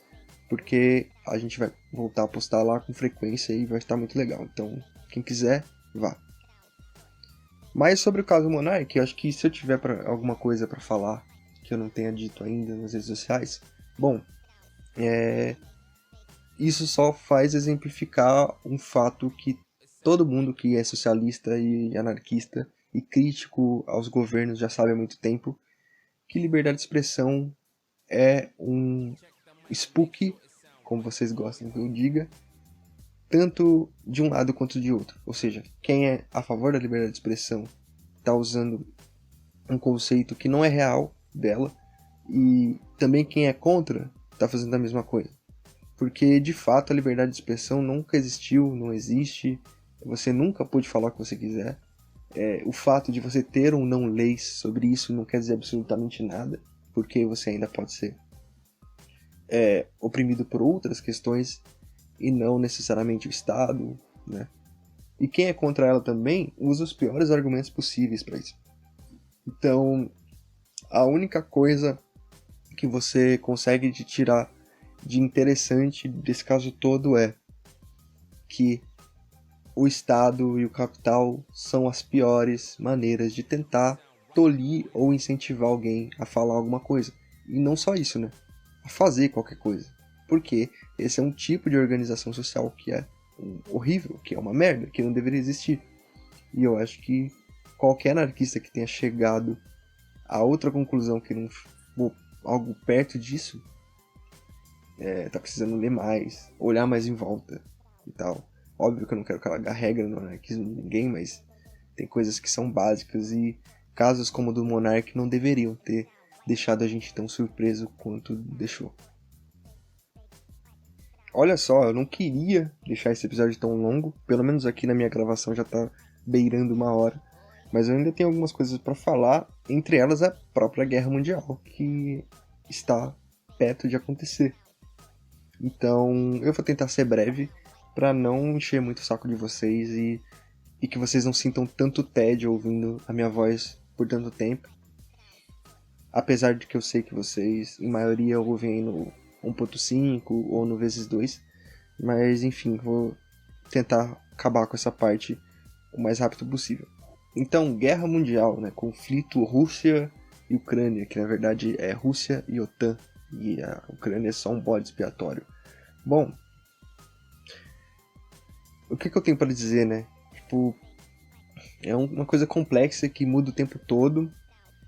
porque a gente vai voltar a postar lá com frequência e vai estar muito legal. Então, quem quiser, vá. Mas sobre o caso Monark, eu acho que se eu tiver alguma coisa para falar que eu não tenha dito ainda nas redes sociais, bom, isso só faz exemplificar um fato que todo mundo que é socialista e anarquista e crítico aos governos já sabe há muito tempo, que liberdade de expressão é um spook, como vocês gostam que eu diga, tanto de um lado quanto de outro. Ou seja, quem é a favor da liberdade de expressão está usando um conceito que não é real dela, e também quem é contra está fazendo a mesma coisa. Porque, de fato, a liberdade de expressão nunca existiu, não existe, você nunca pôde falar o que você quiser. O fato de você ter ou não leis sobre isso não quer dizer absolutamente nada, porque você ainda pode ser oprimido por outras questões e não necessariamente o Estado, né? E quem é contra ela também usa os piores argumentos possíveis para isso. Então, a única coisa que você consegue de tirar de interessante desse caso todo é que o Estado e o capital são as piores maneiras de tentar tolir ou incentivar alguém a falar alguma coisa. E não só isso, né? A fazer qualquer coisa. Porque esse é um tipo de organização social que é horrível, que é uma merda, que não deveria existir. E eu acho que qualquer anarquista que tenha chegado a outra conclusão que não algo perto disso, tá precisando ler mais, olhar mais em volta e tal. Óbvio que eu não quero cagar regra no anarquismo de ninguém, mas tem coisas que são básicas e casos como o do Monark não deveriam ter deixado a gente tão surpreso quanto deixou. Olha só, eu não queria deixar esse episódio tão longo, pelo menos aqui na minha gravação já tá beirando 1 hora, mas eu ainda tenho algumas coisas para falar, entre elas a própria Guerra Mundial, que está perto de acontecer. Então, eu vou tentar ser breve para não encher muito o saco de vocês e que vocês não sintam tanto tédio ouvindo a minha voz por tanto tempo. Apesar de que eu sei que vocês, em maioria, ouvem no 1.5 ou no vezes 2. Mas, enfim, vou tentar acabar com essa parte o mais rápido possível. Então, Guerra Mundial, né? Conflito Rússia e Ucrânia, que na verdade é Rússia e OTAN. E a Ucrânia é só um bode expiatório. Bom, o que eu tenho para dizer, né? Tipo, é uma coisa complexa que muda o tempo todo.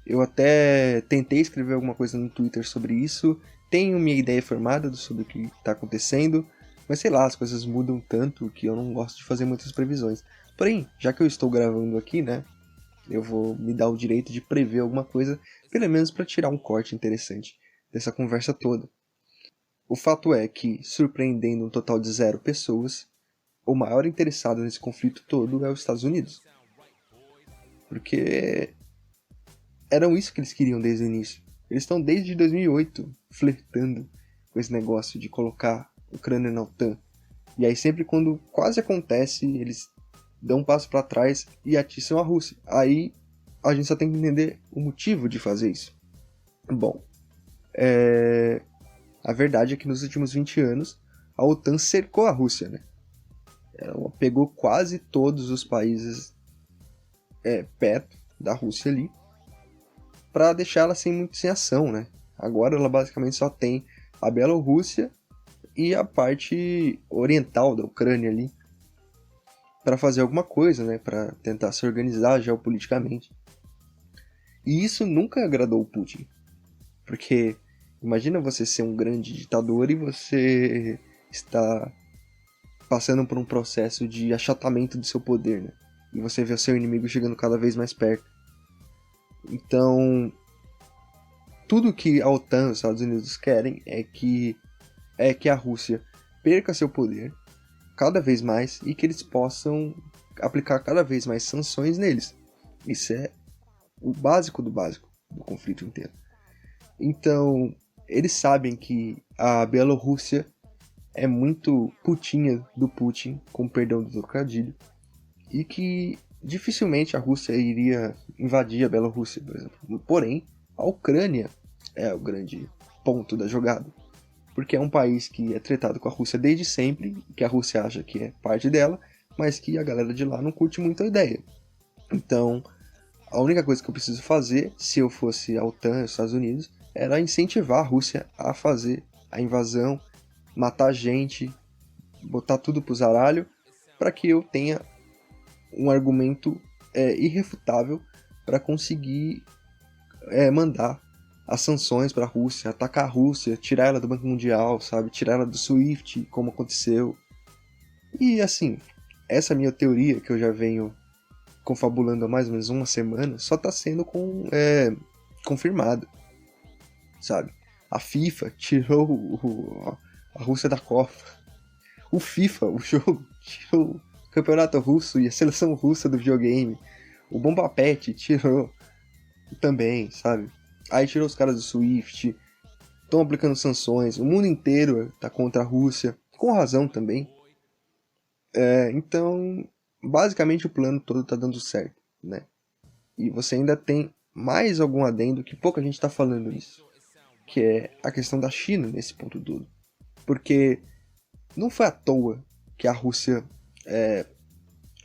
Eu até tentei escrever alguma coisa no Twitter sobre isso. Tenho minha ideia formada sobre o que está acontecendo. Mas sei lá, as coisas mudam tanto que eu não gosto de fazer muitas previsões. Porém, já que eu estou gravando aqui, né? Eu vou me dar o direito de prever alguma coisa, pelo menos para tirar um corte interessante dessa conversa toda. O fato é que, surpreendendo um total de 0 pessoas, o maior interessado nesse conflito todo é os Estados Unidos. Porque eram isso que eles queriam desde o início. Eles estão desde 2008 flertando com esse negócio de colocar a Ucrânia na OTAN. E aí sempre quando quase acontece, eles dão um passo para trás e atiçam a Rússia. Aí a gente só tem que entender o motivo de fazer isso. Bom, a verdade é que nos últimos 20 anos a OTAN cercou a Rússia, né? Ela pegou quase todos os países perto da Rússia ali para deixar ela sem ação, né? Agora ela basicamente só tem a Bielorrússia e a parte oriental da Ucrânia ali para fazer alguma coisa, né? Para tentar se organizar geopoliticamente. E isso nunca agradou o Putin, porque imagina você ser um grande ditador e você está passando por um processo de achatamento do seu poder, né? E você vê o seu inimigo chegando cada vez mais perto. Então, tudo que a OTAN e os Estados Unidos querem é que a Rússia perca seu poder, cada vez mais e que eles possam aplicar cada vez mais sanções neles. Isso é o básico do conflito inteiro. Então, eles sabem que a Bielorrússia é muito putinha do Putin, com perdão do trocadilho, e que dificilmente a Rússia iria invadir a Bielorrússia, por exemplo. Porém, a Ucrânia é o grande ponto da jogada, porque é um país que é tretado com a Rússia desde sempre, que a Rússia acha que é parte dela, mas que a galera de lá não curte muito a ideia. Então, a única coisa que eu preciso fazer, se eu fosse a OTAN e os Estados Unidos, era incentivar a Rússia a fazer a invasão, matar gente, botar tudo pro zaralho, para que eu tenha um argumento irrefutável para conseguir mandar as sanções para a Rússia, atacar a Rússia, tirar ela do Banco Mundial, sabe? Tirar ela do SWIFT, como aconteceu. E assim, essa minha teoria, que eu já venho confabulando há mais ou menos uma semana, só está sendo confirmada, sabe? A FIFA tirou a Rússia da Copa. O FIFA, o jogo, tirou o campeonato russo e a seleção russa do videogame. O Bomba Pet tirou também, sabe? Aí tirou os caras do SWIFT, estão aplicando sanções, o mundo inteiro tá contra a Rússia, com razão também. Então, basicamente o plano todo tá dando certo, né? E você ainda tem mais algum adendo que pouca gente tá falando isso, que é a questão da China nesse ponto todo. Porque não foi à toa que a Rússia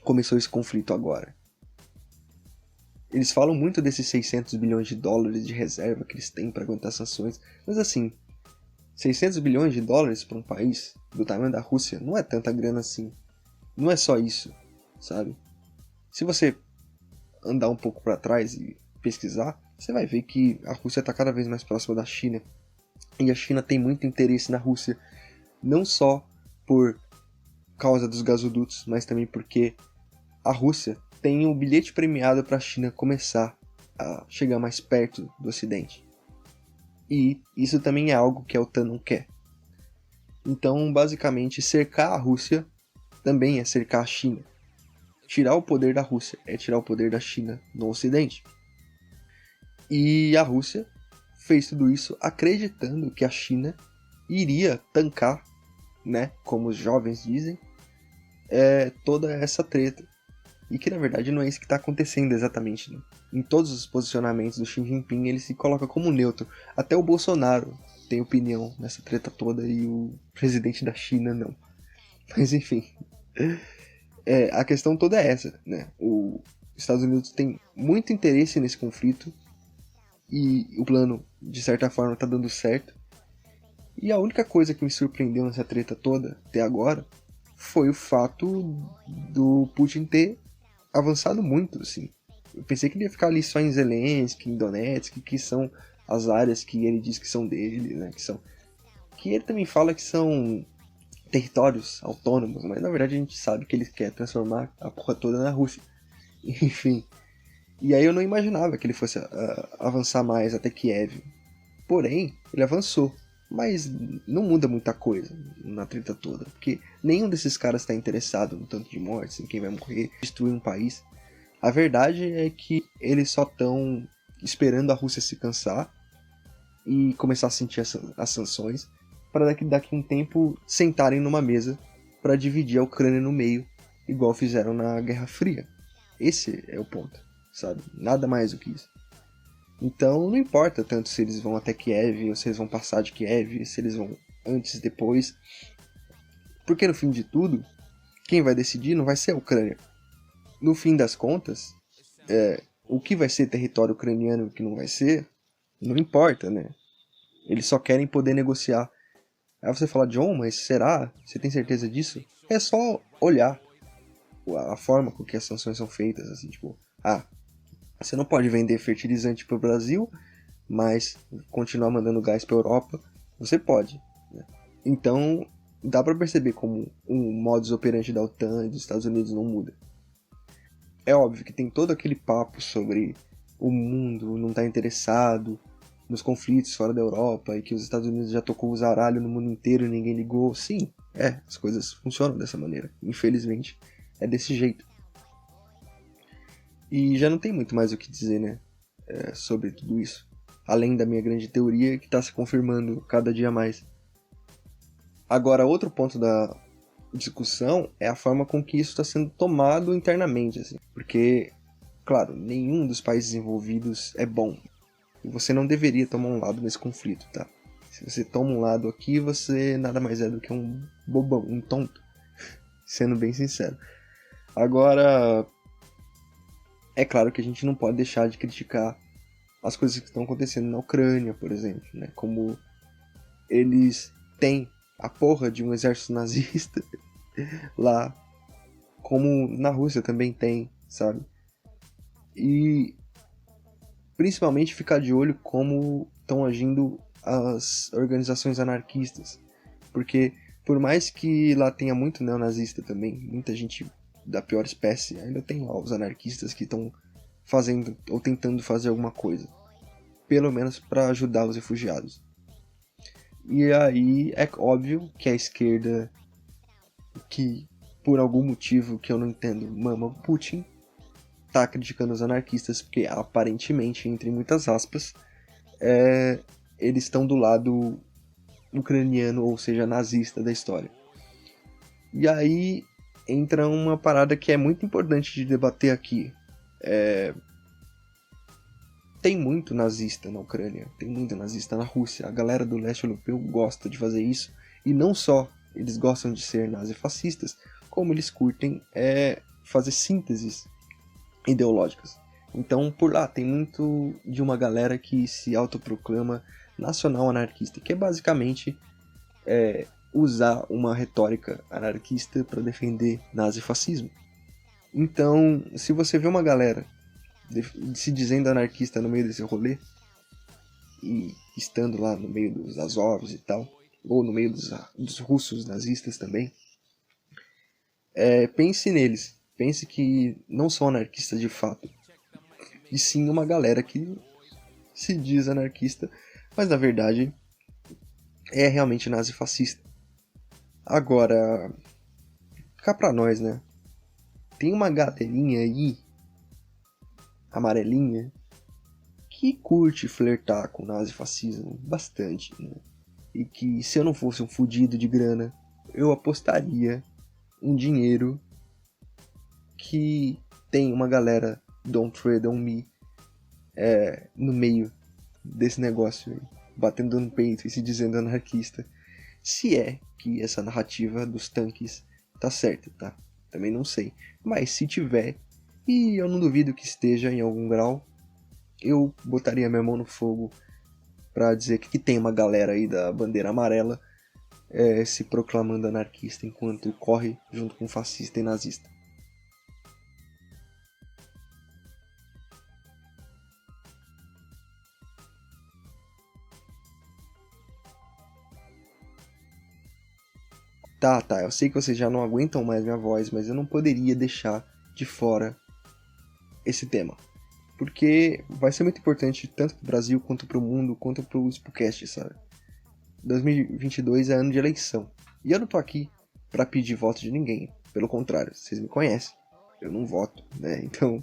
começou esse conflito agora. Eles falam muito desses 600 bilhões de dólares de reserva que eles têm para aguentar sanções, mas assim, 600 bilhões de dólares para um país do tamanho da Rússia não é tanta grana assim. Não é só isso, sabe? Se você andar um pouco para trás e pesquisar, você vai ver que a Rússia está cada vez mais próxima da China. E a China tem muito interesse na Rússia, não só por causa dos gasodutos, mas também porque a Rússia tem um bilhete premiado para a China começar a chegar mais perto do Ocidente. E isso também é algo que a OTAN não quer. Então, basicamente, cercar a Rússia também é cercar a China. Tirar o poder da Rússia é tirar o poder da China no Ocidente. E a Rússia fez tudo isso acreditando que a China iria tancar, né, como os jovens dizem, toda essa treta. E que na verdade não é isso que está acontecendo exatamente, né? Em todos os posicionamentos do Xi Jinping ele se coloca como neutro. Até o Bolsonaro tem opinião nessa treta toda e o presidente da China não. Mas enfim, a questão toda é essa, né? Os Estados Unidos tem muito interesse nesse conflito e o plano, de certa forma, está dando certo. E a única coisa que me surpreendeu nessa treta toda, até agora, foi o fato do Putin ter avançado muito, assim. Eu pensei que ele ia ficar ali só em Zelensky, em Donetsk, que são as áreas que ele diz que são dele, né? Que ele também fala que são territórios autônomos, mas na verdade a gente sabe que ele quer transformar a porra toda na Rússia. Enfim. E aí eu não imaginava que ele fosse avançar mais até Kiev. Porém, ele avançou. Mas não muda muita coisa na treta toda, porque nenhum desses caras está interessado no tanto de mortes, em quem vai morrer, destruir um país. A verdade é que eles só estão esperando a Rússia se cansar e começar a sentir as sanções, para daqui um tempo sentarem numa mesa para dividir a Ucrânia no meio, igual fizeram na Guerra Fria. Esse é o ponto, sabe? Nada mais do que isso. Então não importa tanto se eles vão até Kiev, ou se eles vão passar de Kiev, se eles vão antes, depois. Porque no fim de tudo, quem vai decidir não vai ser a Ucrânia. No fim das contas, o que vai ser território ucraniano e o que não vai ser, não importa, né? Eles só querem poder negociar. Aí você fala, John, mas será? Você tem certeza disso? É só olhar a forma com que as sanções são feitas, assim, tipo, você não pode vender fertilizante para o Brasil, mas continuar mandando gás para a Europa, você pode. Né? Então, dá para perceber como um modus operandi da OTAN e dos Estados Unidos não muda. É óbvio que tem todo aquele papo sobre o mundo não estar interessado nos conflitos fora da Europa e que os Estados Unidos já tocou o zaralho no mundo inteiro e ninguém ligou. Sim, As coisas funcionam dessa maneira. Infelizmente, é desse jeito. E já não tem muito mais o que dizer, né? Sobre tudo isso. Além da minha grande teoria que está se confirmando cada dia mais. Agora, outro ponto da discussão é a forma com que isso está sendo tomado internamente, assim. Porque, claro, nenhum dos países envolvidos é bom. E você não deveria tomar um lado nesse conflito, tá? Se você toma um lado aqui, você nada mais é do que um bobão, um tonto. Sendo bem sincero. Agora, é claro que a gente não pode deixar de criticar as coisas que estão acontecendo na Ucrânia, por exemplo, né? Como eles têm a porra de um exército nazista lá, como na Rússia também tem, sabe? E principalmente ficar de olho como estão agindo as organizações anarquistas, porque por mais que lá tenha muito neonazista também, muita gente da pior espécie, ainda tem lá os anarquistas que estão fazendo ou tentando fazer alguma coisa, pelo menos para ajudar os refugiados. E aí é óbvio que a esquerda, que por algum motivo que eu não entendo, mama Putin, tá criticando os anarquistas porque aparentemente, entre muitas aspas, eles estão do lado ucraniano, ou seja, nazista da história. E aí entra uma parada que é muito importante de debater aqui. Tem muito nazista na Ucrânia, tem muito nazista na Rússia. A galera do leste europeu gosta de fazer isso. E não só eles gostam de ser nazifascistas, como eles curtem fazer sínteses ideológicas. Então, por lá, tem muito de uma galera que se autoproclama nacional anarquista, que é basicamente usar uma retórica anarquista para defender nazifascismo. Então, se você vê uma galera se dizendo anarquista no meio desse rolê, e estando lá no meio dos Azovs e tal, ou no meio dos russos nazistas também, pense neles. Pense que não são anarquistas de fato, e sim uma galera que se diz anarquista, mas na verdade é realmente nazifascista. Agora, cá pra nós, né? Tem uma galerinha aí, amarelinha, que curte flertar com o nazifascismo bastante, né? E que se eu não fosse um fudido de grana, eu apostaria um dinheiro que tem uma galera Don't Tread on Me no meio desse negócio aí, batendo no peito e se dizendo anarquista, se é que essa narrativa dos tanques tá certa, tá? Também não sei, mas se tiver, e eu não duvido que esteja em algum grau, eu botaria minha mão no fogo pra dizer que tem uma galera aí da bandeira amarela se proclamando anarquista enquanto corre junto com fascista e nazista. Tá, eu sei que vocês já não aguentam mais minha voz, mas eu não poderia deixar de fora esse tema. Porque vai ser muito importante tanto pro Brasil, quanto pro mundo, quanto pro Spookcast, sabe? 2022 é ano de eleição. E eu não tô aqui pra pedir voto de ninguém. Pelo contrário, vocês me conhecem. Eu não voto, né? Então,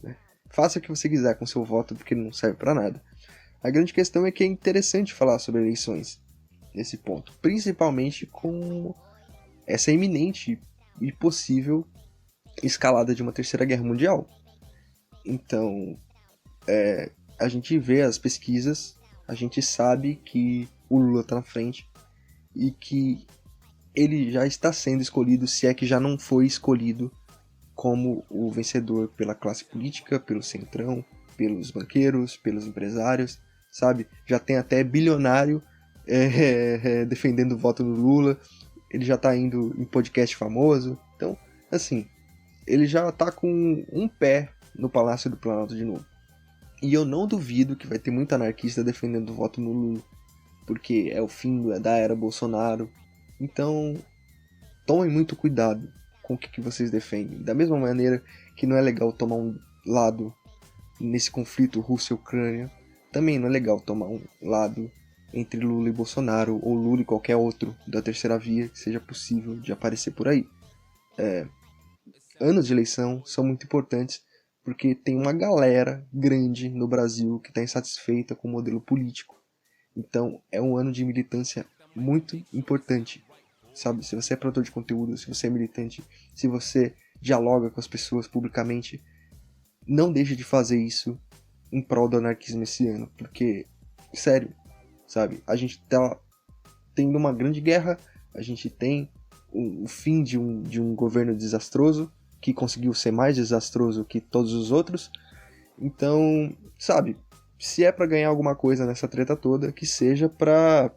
faça o que você quiser com seu voto, porque ele não serve pra nada. A grande questão é que é interessante falar sobre eleições nesse ponto. Principalmente com essa iminente e possível escalada de uma terceira guerra mundial. Então, a gente vê as pesquisas, a gente sabe que o Lula tá na frente e que ele já está sendo escolhido, se é que já não foi escolhido, como o vencedor pela classe política, pelo centrão, pelos banqueiros, pelos empresários, sabe? Já tem até bilionário defendendo o voto do Lula, ele já tá indo em podcast famoso, então, assim, ele já tá com um pé no Palácio do Planalto de novo. E eu não duvido que vai ter muito anarquista defendendo o voto no Lula, porque é o fim da era Bolsonaro. Então, tomem muito cuidado com o que vocês defendem. Da mesma maneira que não é legal tomar um lado nesse conflito Rússia-Ucrânia, também não é legal tomar um lado entre Lula e Bolsonaro, ou Lula e qualquer outro da terceira via que seja possível de aparecer por aí. Anos de eleição são muito importantes porque tem uma galera grande no Brasil que está insatisfeita com o modelo político. Então é um ano de militância muito importante, sabe? Se você é produtor de conteúdo, se você é militante, se você dialoga com as pessoas publicamente, não deixe de fazer isso em prol do anarquismo esse ano, porque, sério, sabe? A gente tá tendo uma grande guerra, a gente tem o fim de um governo desastroso, que conseguiu ser mais desastroso que todos os outros. Então, sabe, se é pra ganhar alguma coisa nessa treta toda, que seja pra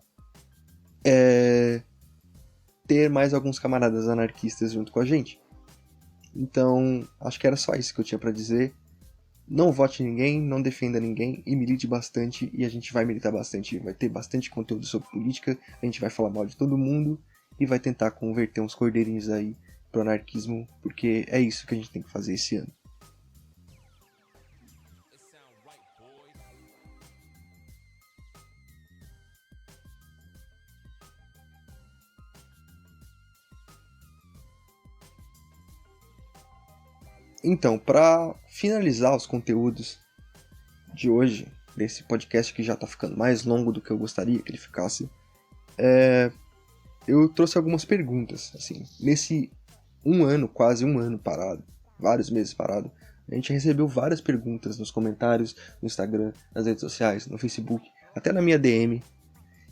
ter mais alguns camaradas anarquistas junto com a gente. Então, acho que era só isso que eu tinha pra dizer. Não vote em ninguém, não defenda ninguém e milite bastante, e a gente vai militar bastante. Vai ter bastante conteúdo sobre política, a gente vai falar mal de todo mundo e vai tentar converter uns cordeirinhos aí pro anarquismo, porque é isso que a gente tem que fazer esse ano. Então, para finalizar os conteúdos de hoje, desse podcast que já tá ficando mais longo do que eu gostaria que ele ficasse, eu trouxe algumas perguntas, assim, nesse quase um ano parado, vários meses parado, a gente recebeu várias perguntas nos comentários, no Instagram, nas redes sociais, no Facebook, até na minha DM,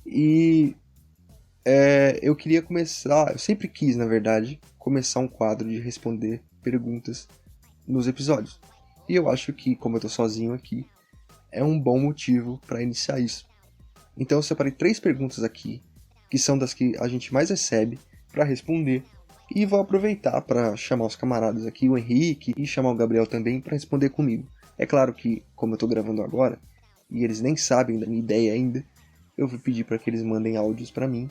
e eu queria começar, eu sempre quis, na verdade, começar um quadro de responder perguntas nos episódios. E eu acho que, como eu tô sozinho aqui, é um bom motivo para iniciar isso. Então eu separei 3 perguntas aqui, que são das que a gente mais recebe, para responder. E vou aproveitar para chamar os camaradas aqui, o Henrique, e chamar o Gabriel também para responder comigo. É claro que, como eu tô gravando agora, e eles nem sabem da minha ideia ainda, eu vou pedir para que eles mandem áudios para mim,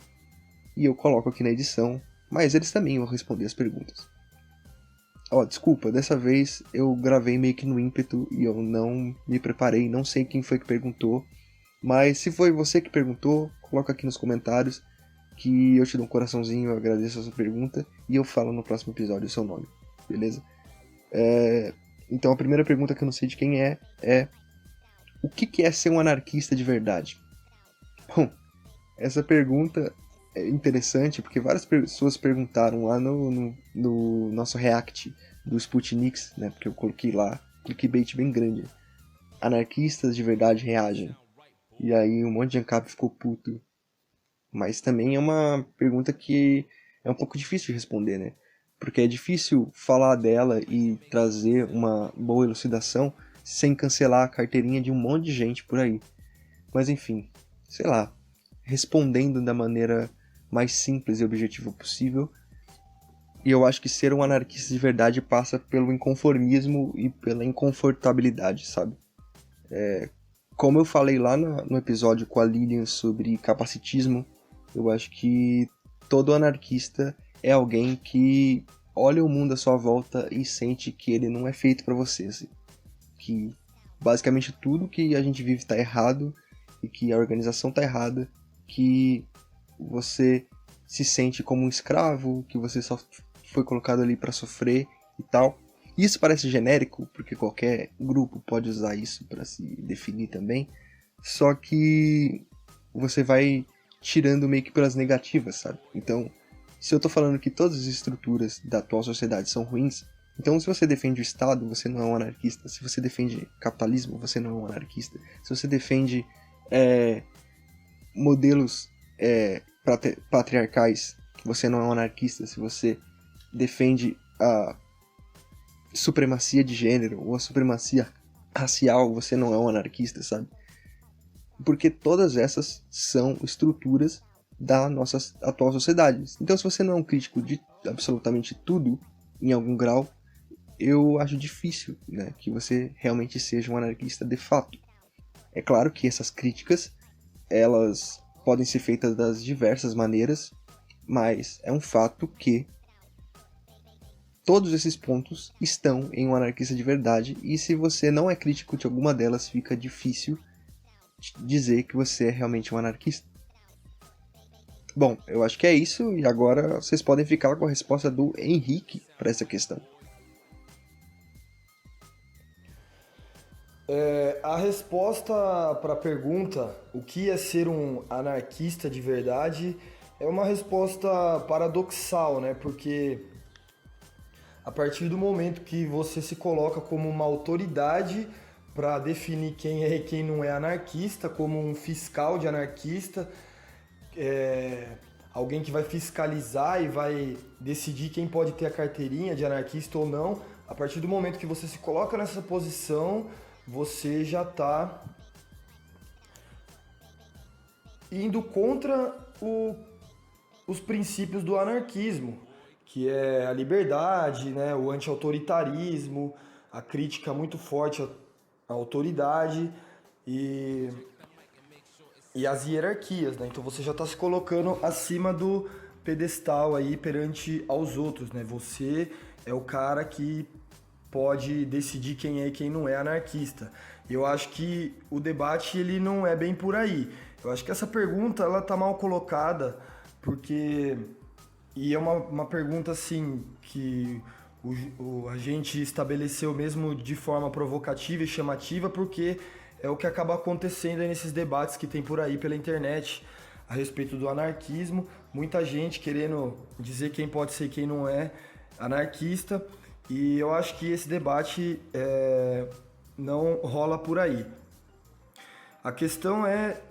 e eu coloco aqui na edição, mas eles também vão responder as perguntas. Desculpa, dessa vez eu gravei meio que no ímpeto e eu não me preparei, não sei quem foi que perguntou, mas se foi você que perguntou, coloca aqui nos comentários que eu te dou um coraçãozinho, eu agradeço a sua pergunta e eu falo no próximo episódio o seu nome, beleza? Então a primeira pergunta que eu não sei de quem é o que é ser um anarquista de verdade? Bom, essa pergunta é interessante porque várias pessoas perguntaram lá no nosso react do Sputniks, né? Porque eu coloquei lá, clickbait bem grande. Anarquistas de verdade reagem. E aí um monte de ANCAP ficou puto. Mas também é uma pergunta que é um pouco difícil de responder, né? Porque é difícil falar dela e trazer uma boa elucidação sem cancelar a carteirinha de um monte de gente por aí. Mas enfim, sei lá, respondendo da maneira mais simples e objetiva possível. E eu acho que ser um anarquista de verdade passa pelo inconformismo e pela inconfortabilidade, sabe? Como eu falei lá no episódio com a Lilian sobre capacitismo, eu acho que todo anarquista é alguém que olha o mundo à sua volta e sente que ele não é feito para você, assim. Que basicamente tudo que a gente vive está errado e que a organização está errada, que você se sente como um escravo, que você só foi colocado ali para sofrer e tal. Isso parece genérico, porque qualquer grupo pode usar isso para se definir também, só que você vai tirando meio que pelas negativas, sabe? Então, se eu tô falando que todas as estruturas da atual sociedade são ruins, então se você defende o Estado, você não é um anarquista. Se você defende capitalismo, você não é um anarquista. Se você defende modelos patriarcais, você não é um anarquista. Se você defende a supremacia de gênero ou a supremacia racial, você não é um anarquista, sabe? Porque todas essas são estruturas da nossa atual sociedade. Então, se você não é um crítico de absolutamente tudo, em algum grau, eu acho difícil, né, que você realmente seja um anarquista de fato. É claro que essas críticas, elas podem ser feitas das diversas maneiras, mas é um fato que todos esses pontos estão em um anarquista de verdade, e se você não é crítico de alguma delas, fica difícil dizer que você é realmente um anarquista. Bom, eu acho que é isso, e agora vocês podem ficar com a resposta do Henrique para essa questão. A resposta para a pergunta, o que é ser um anarquista de verdade, é uma resposta paradoxal, né? Porque a partir do momento que você se coloca como uma autoridade para definir quem é e quem não é anarquista, como um fiscal de anarquista, alguém que vai fiscalizar e vai decidir quem pode ter a carteirinha de anarquista ou não, a partir do momento que você se coloca nessa posição, você já está indo contra os princípios do anarquismo, que é a liberdade, né, o anti-autoritarismo, a crítica muito forte à autoridade e, e as hierarquias, né? Então você já está se colocando acima do pedestal aí perante aos outros, né? Você é o cara que pode decidir quem é e quem não é anarquista. Eu acho que o debate ele não é bem por aí. Eu acho que essa pergunta ela tá mal colocada porque e é uma pergunta assim que a gente estabeleceu mesmo de forma provocativa e chamativa porque é o que acaba acontecendo aí nesses debates que tem por aí pela internet a respeito do anarquismo. Muita gente querendo dizer quem pode ser e quem não é anarquista. E eu acho que esse debate não rola por aí. A questão é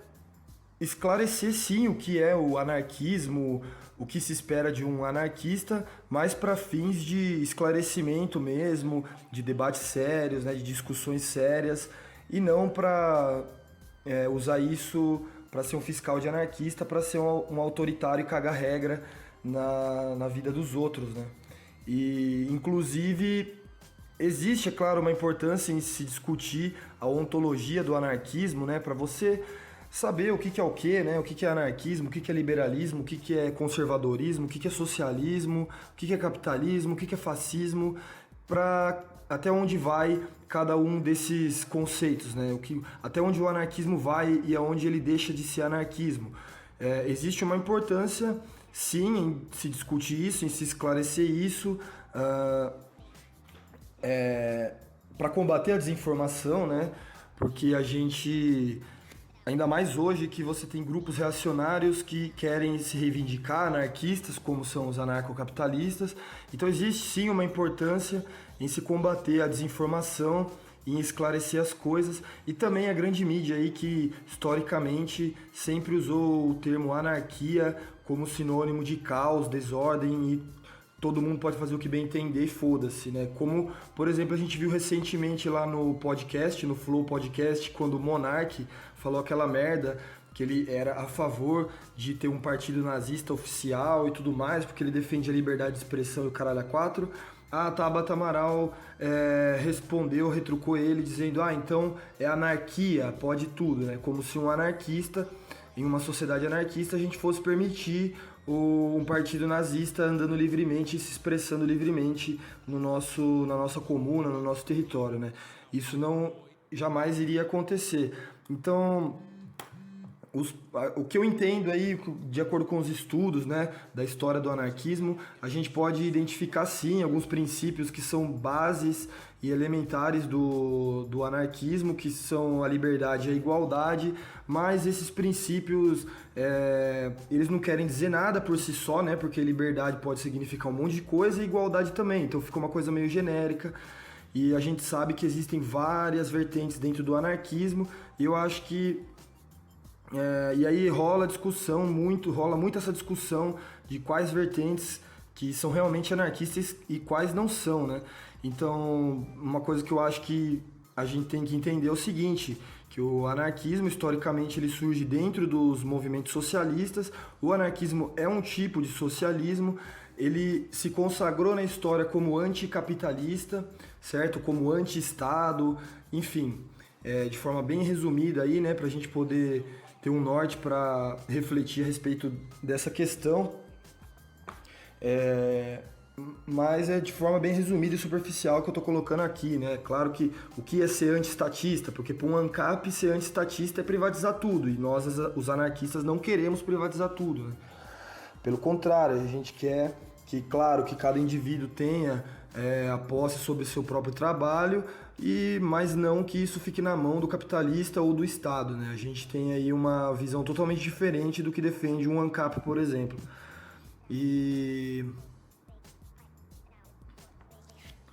esclarecer sim o que é o anarquismo, o que se espera de um anarquista, mas para fins de esclarecimento mesmo, de debates sérios, né, de discussões sérias, e não para usar isso para ser um fiscal de anarquista, para ser um autoritário e cagar regra na vida dos outros, né? E, inclusive, existe, é claro, uma importância em se discutir a ontologia do anarquismo, né? Para você saber o que é o que, né? O que é anarquismo, o que é liberalismo, o que é conservadorismo, o que é socialismo, o que é capitalismo, o que é fascismo, para até onde vai cada um desses conceitos, né? Até onde o anarquismo vai e aonde ele deixa de ser anarquismo. Existe uma importância, sim, em se discutir isso, em se esclarecer isso, para combater a desinformação, né? Porque a gente, ainda mais hoje que você tem grupos reacionários que querem se reivindicar anarquistas, como são os anarcocapitalistas. Então existe sim uma importância em se combater a desinformação, em esclarecer as coisas, e também a grande mídia aí que historicamente sempre usou o termo anarquia como sinônimo de caos, desordem e todo mundo pode fazer o que bem entender e foda-se, né? Como, por exemplo, a gente viu recentemente lá no podcast, no Flow Podcast, quando o Monark falou aquela merda que ele era a favor de ter um partido nazista oficial e tudo mais, porque ele defende a liberdade de expressão e o caralho a quatro. A Tabata Amaral respondeu, retrucou ele, dizendo, então é anarquia, pode tudo, né? Como se um anarquista, em uma sociedade anarquista, a gente fosse permitir um partido nazista andando livremente e se expressando livremente na nossa comuna, no nosso território, né? Isso não jamais iria acontecer. Então, o que eu entendo aí, de acordo com os estudos, né, da história do anarquismo, a gente pode identificar sim alguns princípios que são bases e elementares do anarquismo, que são a liberdade e a igualdade, mas esses princípios, eles não querem dizer nada por si só, né, porque liberdade pode significar um monte de coisa e igualdade também, então fica uma coisa meio genérica. E a gente sabe que existem várias vertentes dentro do anarquismo, e eu acho que e aí rola muito essa discussão de quais vertentes que são realmente anarquistas e quais não são, né? Então, uma coisa que eu acho que a gente tem que entender é o seguinte, que o anarquismo, historicamente, ele surge dentro dos movimentos socialistas, o anarquismo é um tipo de socialismo, ele se consagrou na história como anticapitalista, certo? Como anti-Estado, enfim, de forma bem resumida aí, né, para a gente poder ter um norte para refletir a respeito dessa questão. Mas é de forma bem resumida e superficial que eu tô colocando aqui, né? Claro que o que é ser antiestatista, porque para um ANCAP ser antiestatista é privatizar tudo, e nós, os anarquistas, não queremos privatizar tudo, né? Pelo contrário, a gente quer que, claro, que cada indivíduo tenha a posse sobre seu próprio trabalho, mas não que isso fique na mão do capitalista ou do Estado, né? A gente tem aí uma visão totalmente diferente do que defende um ANCAP, por exemplo.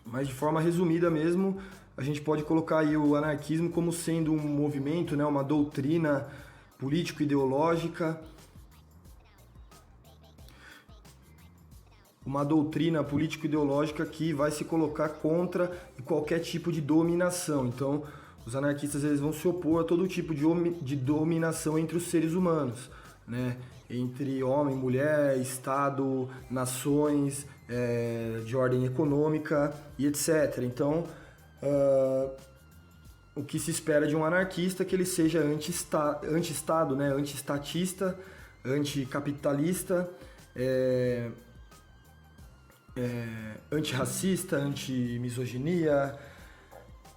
Mas de forma resumida mesmo, a gente pode colocar aí o anarquismo como sendo um movimento, né, uma doutrina político-ideológica, que vai se colocar contra qualquer tipo de dominação. Então, os anarquistas eles vão se opor a todo tipo de dominação entre os seres humanos, né? Entre homem, mulher, Estado, nações, de ordem econômica e etc. Então, o que se espera de um anarquista é que ele seja anti-Estado, né? Anti-estatista, anticapitalista, antirracista, anti-misoginia,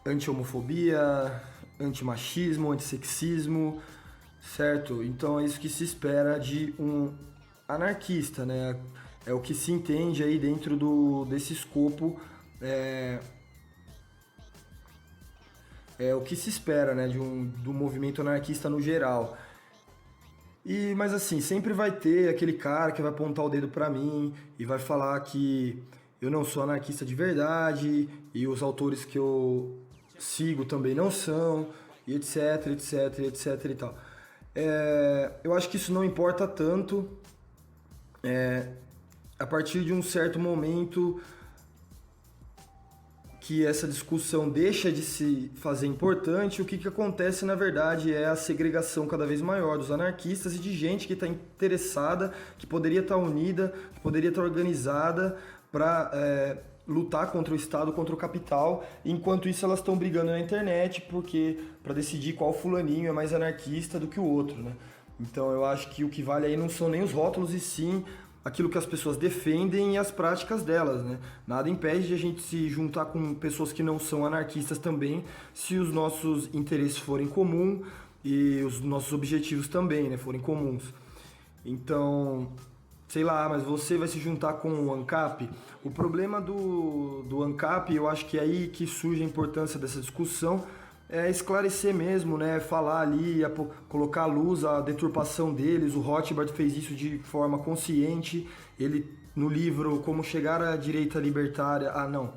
anti-homofobia, anti-machismo, antissexismo, certo? Então é isso que se espera de um anarquista, né? É o que se entende aí dentro desse escopo, é o que se espera, né, do movimento anarquista no geral. Mas assim, sempre vai ter aquele cara que vai apontar o dedo pra mim e vai falar que eu não sou anarquista de verdade e os autores que eu sigo também não são, e etc, etc, etc e tal. Eu acho que isso não importa tanto. A partir de um certo momento que essa discussão deixa de se fazer importante, o que acontece na verdade é a segregação cada vez maior dos anarquistas e de gente que está interessada, que poderia estar unida, que poderia estar organizada para lutar contra o Estado, contra o capital. Enquanto isso elas estão brigando na internet para decidir qual fulaninho é mais anarquista do que o outro, né? Então eu acho que o que vale aí não são nem os rótulos e sim aquilo que as pessoas defendem e as práticas delas, né? Nada impede de a gente se juntar com pessoas que não são anarquistas também, se os nossos interesses forem comuns e os nossos objetivos também, né, forem comuns. Então, sei lá, mas você vai se juntar com o ANCAP? O problema do ANCAP, eu acho que é aí que surge a importância dessa discussão, é esclarecer mesmo, né? Falar ali, colocar à luz a deturpação deles. O Rothbard fez isso de forma consciente. Ele, no livro Como Chegar à Direita Libertária... Ah, não.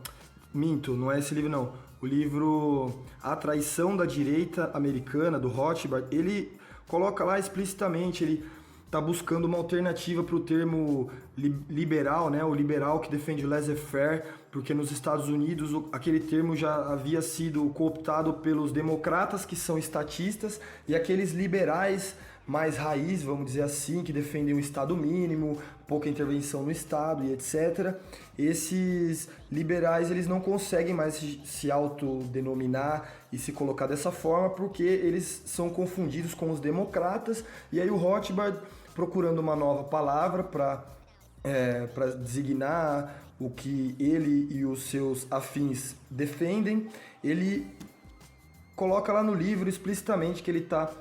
Minto, não é esse livro, não. O livro A Traição da Direita Americana, do Rothbard, ele coloca lá explicitamente, ele está buscando uma alternativa para o termo liberal, né? O liberal que defende o laissez-faire, porque nos Estados Unidos aquele termo já havia sido cooptado pelos democratas, que são estatistas, e aqueles liberais mais raiz, vamos dizer assim, que defendem o Estado mínimo, pouca intervenção no Estado e etc. Esses liberais eles não conseguem mais se autodenominar e se colocar dessa forma porque eles são confundidos com os democratas, e aí o Rothbard, procurando uma nova palavra para designar o que ele e os seus afins defendem, ele coloca lá no livro explicitamente que ele está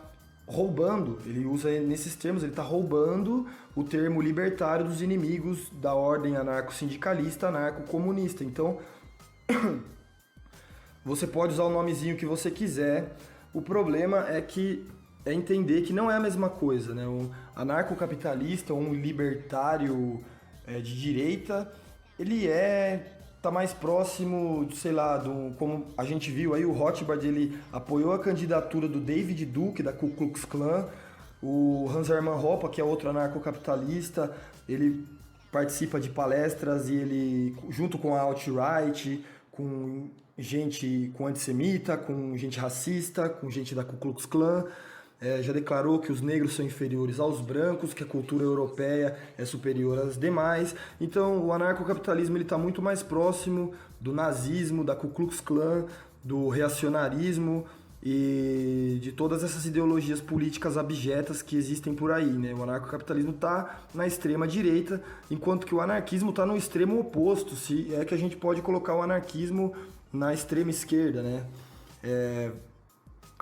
roubando, ele usa nesses termos, ele está roubando o termo libertário dos inimigos da ordem anarco-sindicalista, anarco-comunista. Então, você pode usar o nomezinho que você quiser, o problema é entender que não é a mesma coisa, né? Um anarcocapitalista ou um libertário de direita, ele tá mais próximo, sei lá, como a gente viu aí, o Rothbard, ele apoiou a candidatura do David Duke, da Ku Klux Klan. O Hans Hermann Hoppe, que é outro anarcocapitalista, ele participa de palestras e ele, junto com a alt-right, com gente antissemita, com gente racista, com gente da Ku Klux Klan, já declarou que os negros são inferiores aos brancos, que a cultura europeia é superior às demais. Então o anarcocapitalismo está muito mais próximo do nazismo, da Ku Klux Klan, do reacionarismo, e de todas essas ideologias políticas abjetas que existem por aí, né? O anarcocapitalismo está na extrema direita, enquanto que o anarquismo está no extremo oposto, se é que a gente pode colocar o anarquismo na extrema esquerda, né?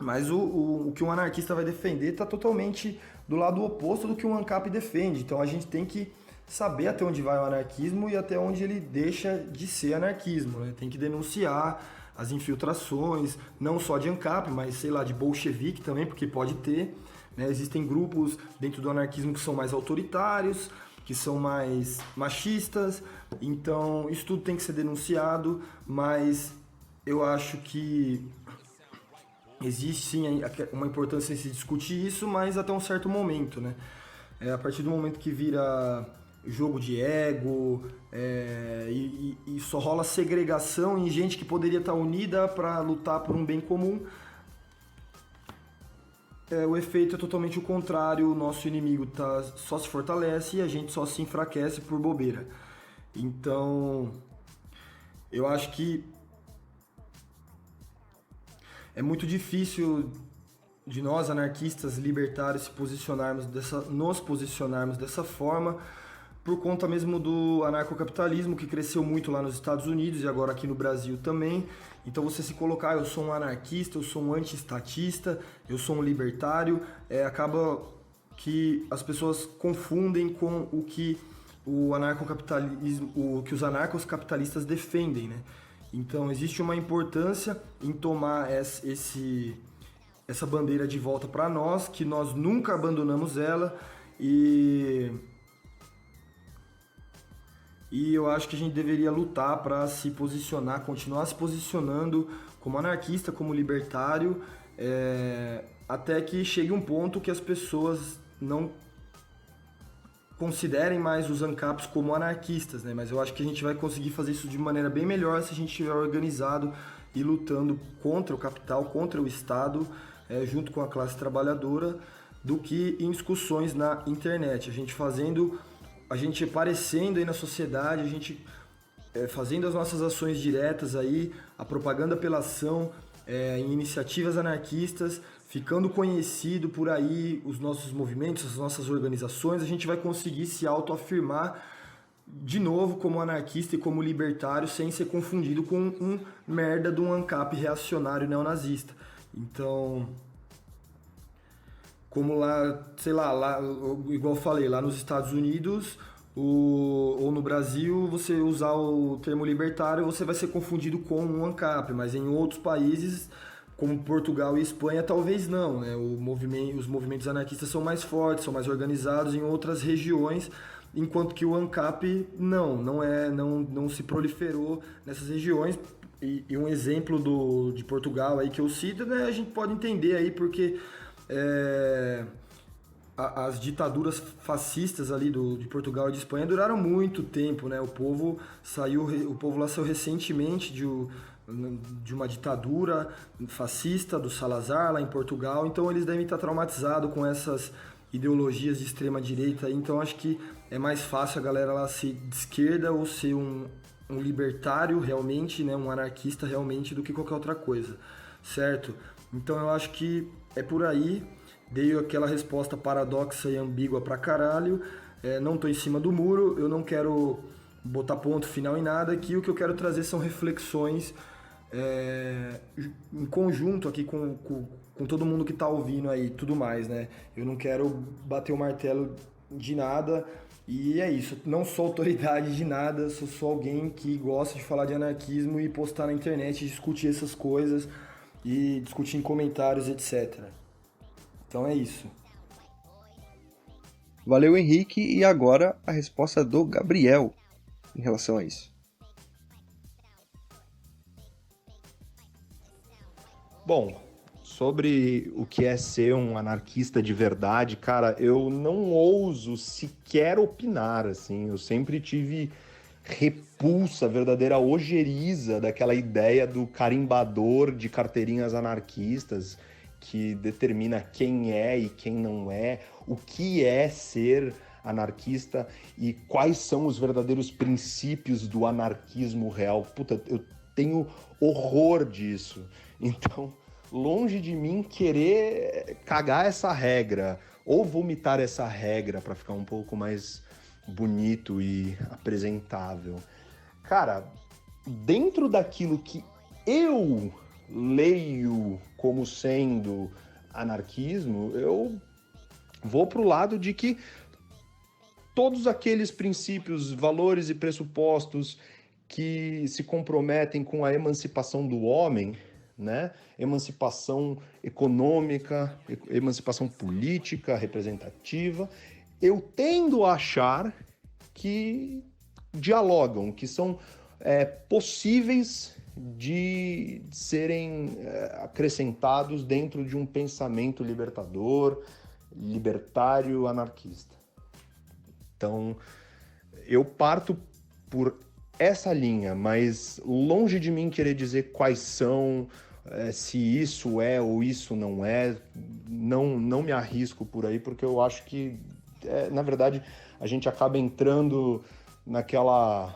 Mas o que um anarquista vai defender está totalmente do lado oposto do que um ANCAP defende. Então a gente tem que saber até onde vai o anarquismo e até onde ele deixa de ser anarquismo, né? Tem que denunciar as infiltrações, não só de ANCAP, mas, sei lá, de bolchevique também, porque pode ter, né? Existem grupos dentro do anarquismo que são mais autoritários, que são mais machistas, então isso tudo tem que ser denunciado, mas eu acho que existe sim uma importância em se discutir isso, mas até um certo momento, né? A partir do momento que vira jogo de ego, e só rola segregação em gente que poderia estar unida para lutar por um bem comum, o efeito é totalmente o contrário, o nosso inimigo só se fortalece e a gente só se enfraquece por bobeira. Então, eu acho que é muito difícil de nós, anarquistas libertários, nos posicionarmos dessa forma, por conta mesmo do anarcocapitalismo, que cresceu muito lá nos Estados Unidos e agora aqui no Brasil também. Então você se colocar, eu sou um anarquista, eu sou um anti-estatista, eu sou um libertário, acaba que as pessoas confundem com o que o anarcocapitalismo, o que os anarcos-capitalistas defendem, né? Então existe uma importância em tomar essa bandeira de volta para nós, que nós nunca abandonamos ela, e eu acho que a gente deveria lutar para se posicionar, continuar se posicionando como anarquista, como libertário, até que chegue um ponto que as pessoas não considerem mais os ANCAPs como anarquistas, né? Mas eu acho que a gente vai conseguir fazer isso de maneira bem melhor se a gente estiver organizado e lutando contra o capital, contra o Estado, junto com a classe trabalhadora, do que em discussões na internet. A gente aparecendo aí na sociedade, a gente fazendo as nossas ações diretas aí, a propaganda pela ação, em iniciativas anarquistas, ficando conhecido por aí os nossos movimentos, as nossas organizações, a gente vai conseguir se autoafirmar de novo como anarquista e como libertário, sem ser confundido com um merda de um ANCAP reacionário neonazista. Então, como lá, sei lá, igual eu falei, lá nos Estados Unidos ou no Brasil, você usar o termo libertário, você vai ser confundido com um ANCAP, mas em outros países, como Portugal e Espanha, talvez não, né? Os movimentos anarquistas são mais fortes, são mais organizados em outras regiões, enquanto que o ANCAP não se proliferou nessas regiões. E um exemplo de Portugal aí que eu cito, né, a gente pode entender aí porque as ditaduras fascistas ali de Portugal e de Espanha duraram muito tempo, né? O povo lá saiu recentemente de uma ditadura fascista do Salazar lá em Portugal, então eles devem estar traumatizados com essas ideologias de extrema direita, então acho que é mais fácil a galera lá ser de esquerda ou ser um libertário realmente, né, um anarquista realmente, do que qualquer outra coisa, certo? Então eu acho que é por aí, dei aquela resposta paradoxa e ambígua pra caralho, não tô em cima do muro, eu não quero botar ponto final em nada aqui, o que eu quero trazer são reflexões em conjunto aqui com todo mundo que tá ouvindo aí, tudo mais, né? Eu não quero bater o martelo de nada, e é isso, não sou autoridade de nada, sou só alguém que gosta de falar de anarquismo e postar na internet, discutir essas coisas e discutir em comentários, etc. Então é isso. Valeu, Henrique, e agora a resposta do Gabriel em relação a isso. Bom, sobre o que é ser um anarquista de verdade, cara, eu não ouso sequer opinar, assim, eu sempre tive repulsa, verdadeira ojeriza daquela ideia do carimbador de carteirinhas anarquistas que determina quem é e quem não é, o que é ser anarquista e quais são os verdadeiros princípios do anarquismo real. Puta, eu tenho horror disso. Então, longe de mim querer cagar essa regra ou vomitar essa regra para ficar um pouco mais bonito e apresentável. Cara, dentro daquilo que eu leio como sendo anarquismo, eu vou pro lado de que todos aqueles princípios, valores e pressupostos que se comprometem com a emancipação do homem, né? Emancipação econômica, emancipação política, representativa, eu tendo a achar que dialogam, que são possíveis de serem acrescentados dentro de um pensamento libertador, libertário, anarquista. Então, eu parto por essa linha, mas longe de mim querer dizer quais são, se isso é ou isso não é, não me arrisco por aí, porque eu acho que, na verdade, a gente acaba entrando naquela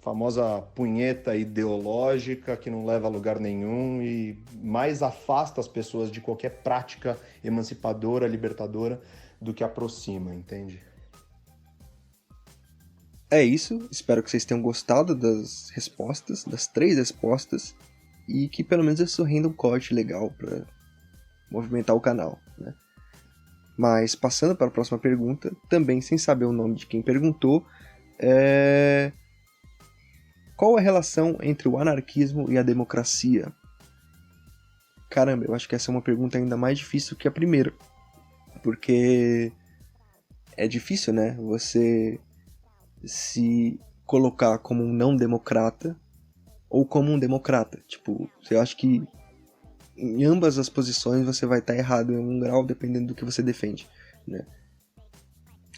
famosa punheta ideológica que não leva a lugar nenhum e mais afasta as pessoas de qualquer prática emancipadora, libertadora, do que aproxima, entende? É isso, espero que vocês tenham gostado das respostas, das 3 respostas, e que pelo menos isso renda um corte legal para movimentar o canal, né? Mas passando para a próxima pergunta, também sem saber o nome de quem perguntou, qual a relação entre o anarquismo e a democracia? Caramba, eu acho que essa é uma pergunta ainda mais difícil que a primeira, porque é difícil, né? Você se colocar como um não democrata ou como um democrata. Tipo, eu acho que em ambas as posições você vai estar errado em um grau dependendo do que você defende, né?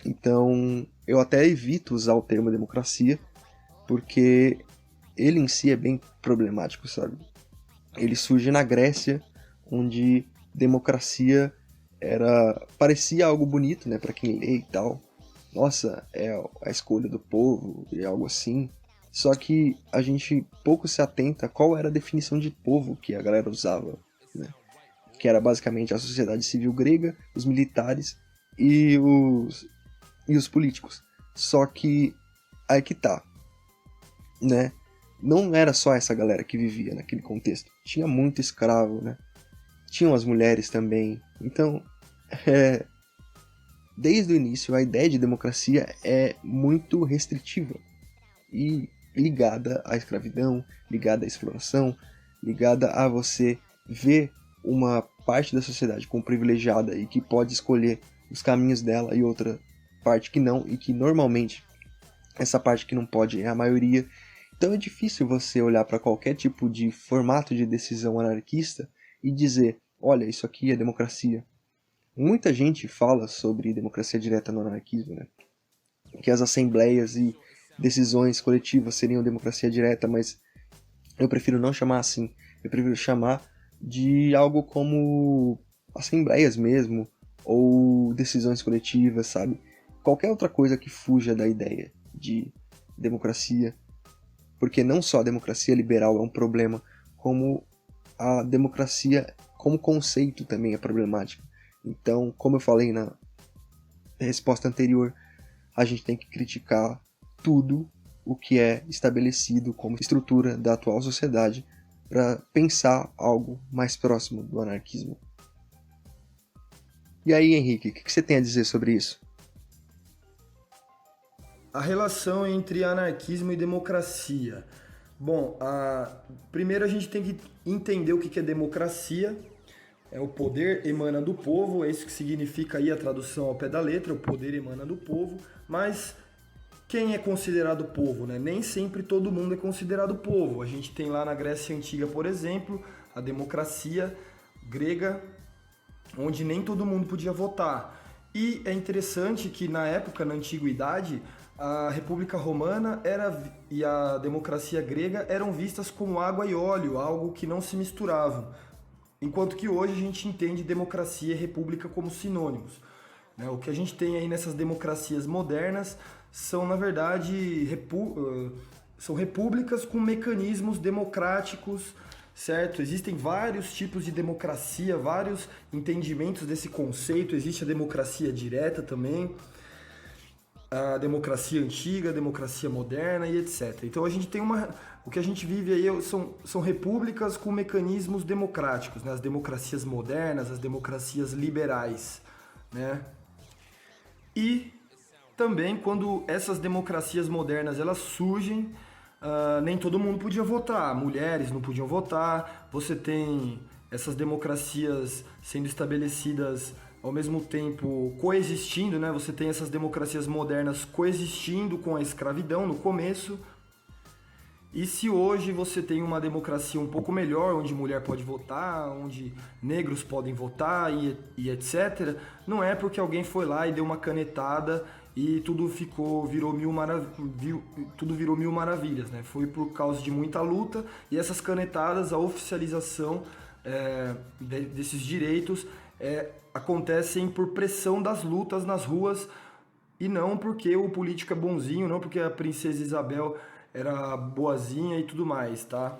Então, eu até evito usar o termo democracia, porque ele em si é bem problemático, sabe? Ele surge na Grécia, onde democracia parecia algo bonito, né, para quem lê e tal. Nossa, é a escolha do povo e algo assim. Só que a gente pouco se atenta a qual era a definição de povo que a galera usava, né? Que era basicamente a sociedade civil grega, os militares e os políticos. Só que aí que tá, né? Não era só essa galera que vivia naquele contexto. Tinha muito escravo, né? Tinham as mulheres também. Então, desde o início, a ideia de democracia é muito restritiva e ligada à escravidão, ligada à exploração, ligada a você ver uma parte da sociedade como privilegiada e que pode escolher os caminhos dela e outra parte que não, e que normalmente essa parte que não pode é a maioria. Então é difícil você olhar para qualquer tipo de formato de decisão anarquista e dizer, olha, isso aqui é democracia. Muita gente fala sobre democracia direta no anarquismo, né? Que as assembleias e decisões coletivas seriam democracia direta, mas eu prefiro não chamar assim. Eu prefiro chamar de algo como assembleias mesmo, ou decisões coletivas, sabe? Qualquer outra coisa que fuja da ideia de democracia, porque não só a democracia liberal é um problema, como a democracia como conceito também é problemática. Então, como eu falei na resposta anterior, a gente tem que criticar tudo o que é estabelecido como estrutura da atual sociedade para pensar algo mais próximo do anarquismo. E aí, Henrique, o que você tem a dizer sobre isso? A relação entre anarquismo e democracia. Bom, primeiro a gente tem que entender o que é democracia. O poder emana do povo, é isso que significa aí a tradução ao pé da letra, o poder emana do povo, mas quem é considerado povo, né? Nem sempre todo mundo é considerado povo. A gente tem lá na Grécia Antiga, por exemplo, a democracia grega, onde nem todo mundo podia votar. E é interessante que na época, na Antiguidade, a República Romana e a democracia grega eram vistas como água e óleo, algo que não se misturavam. Enquanto que hoje a gente entende democracia e república como sinônimos. O que a gente tem aí nessas democracias modernas são, na verdade, são repúblicas com mecanismos democráticos certo? Existem vários tipos de democracia, vários entendimentos desse conceito. Existe a democracia direta também, a democracia antiga, a democracia moderna e etc. Então a gente tem o que a gente vive aí são repúblicas com mecanismos democráticos, né? As democracias modernas, as democracias liberais, né? E também quando essas democracias modernas elas surgem, nem todo mundo podia votar, mulheres não podiam votar, você tem essas democracias sendo estabelecidas ao mesmo tempo coexistindo, né? Você tem essas democracias modernas coexistindo com a escravidão no começo. E se hoje você tem uma democracia um pouco melhor, onde mulher pode votar, onde negros podem votar e etc., não é porque alguém foi lá e deu uma canetada e tudo virou mil maravilhas, né? Foi por causa de muita luta e essas canetadas, a oficialização desses direitos acontecem por pressão das lutas nas ruas e não porque o político é bonzinho, não porque a princesa Isabel era boazinha e tudo mais, tá?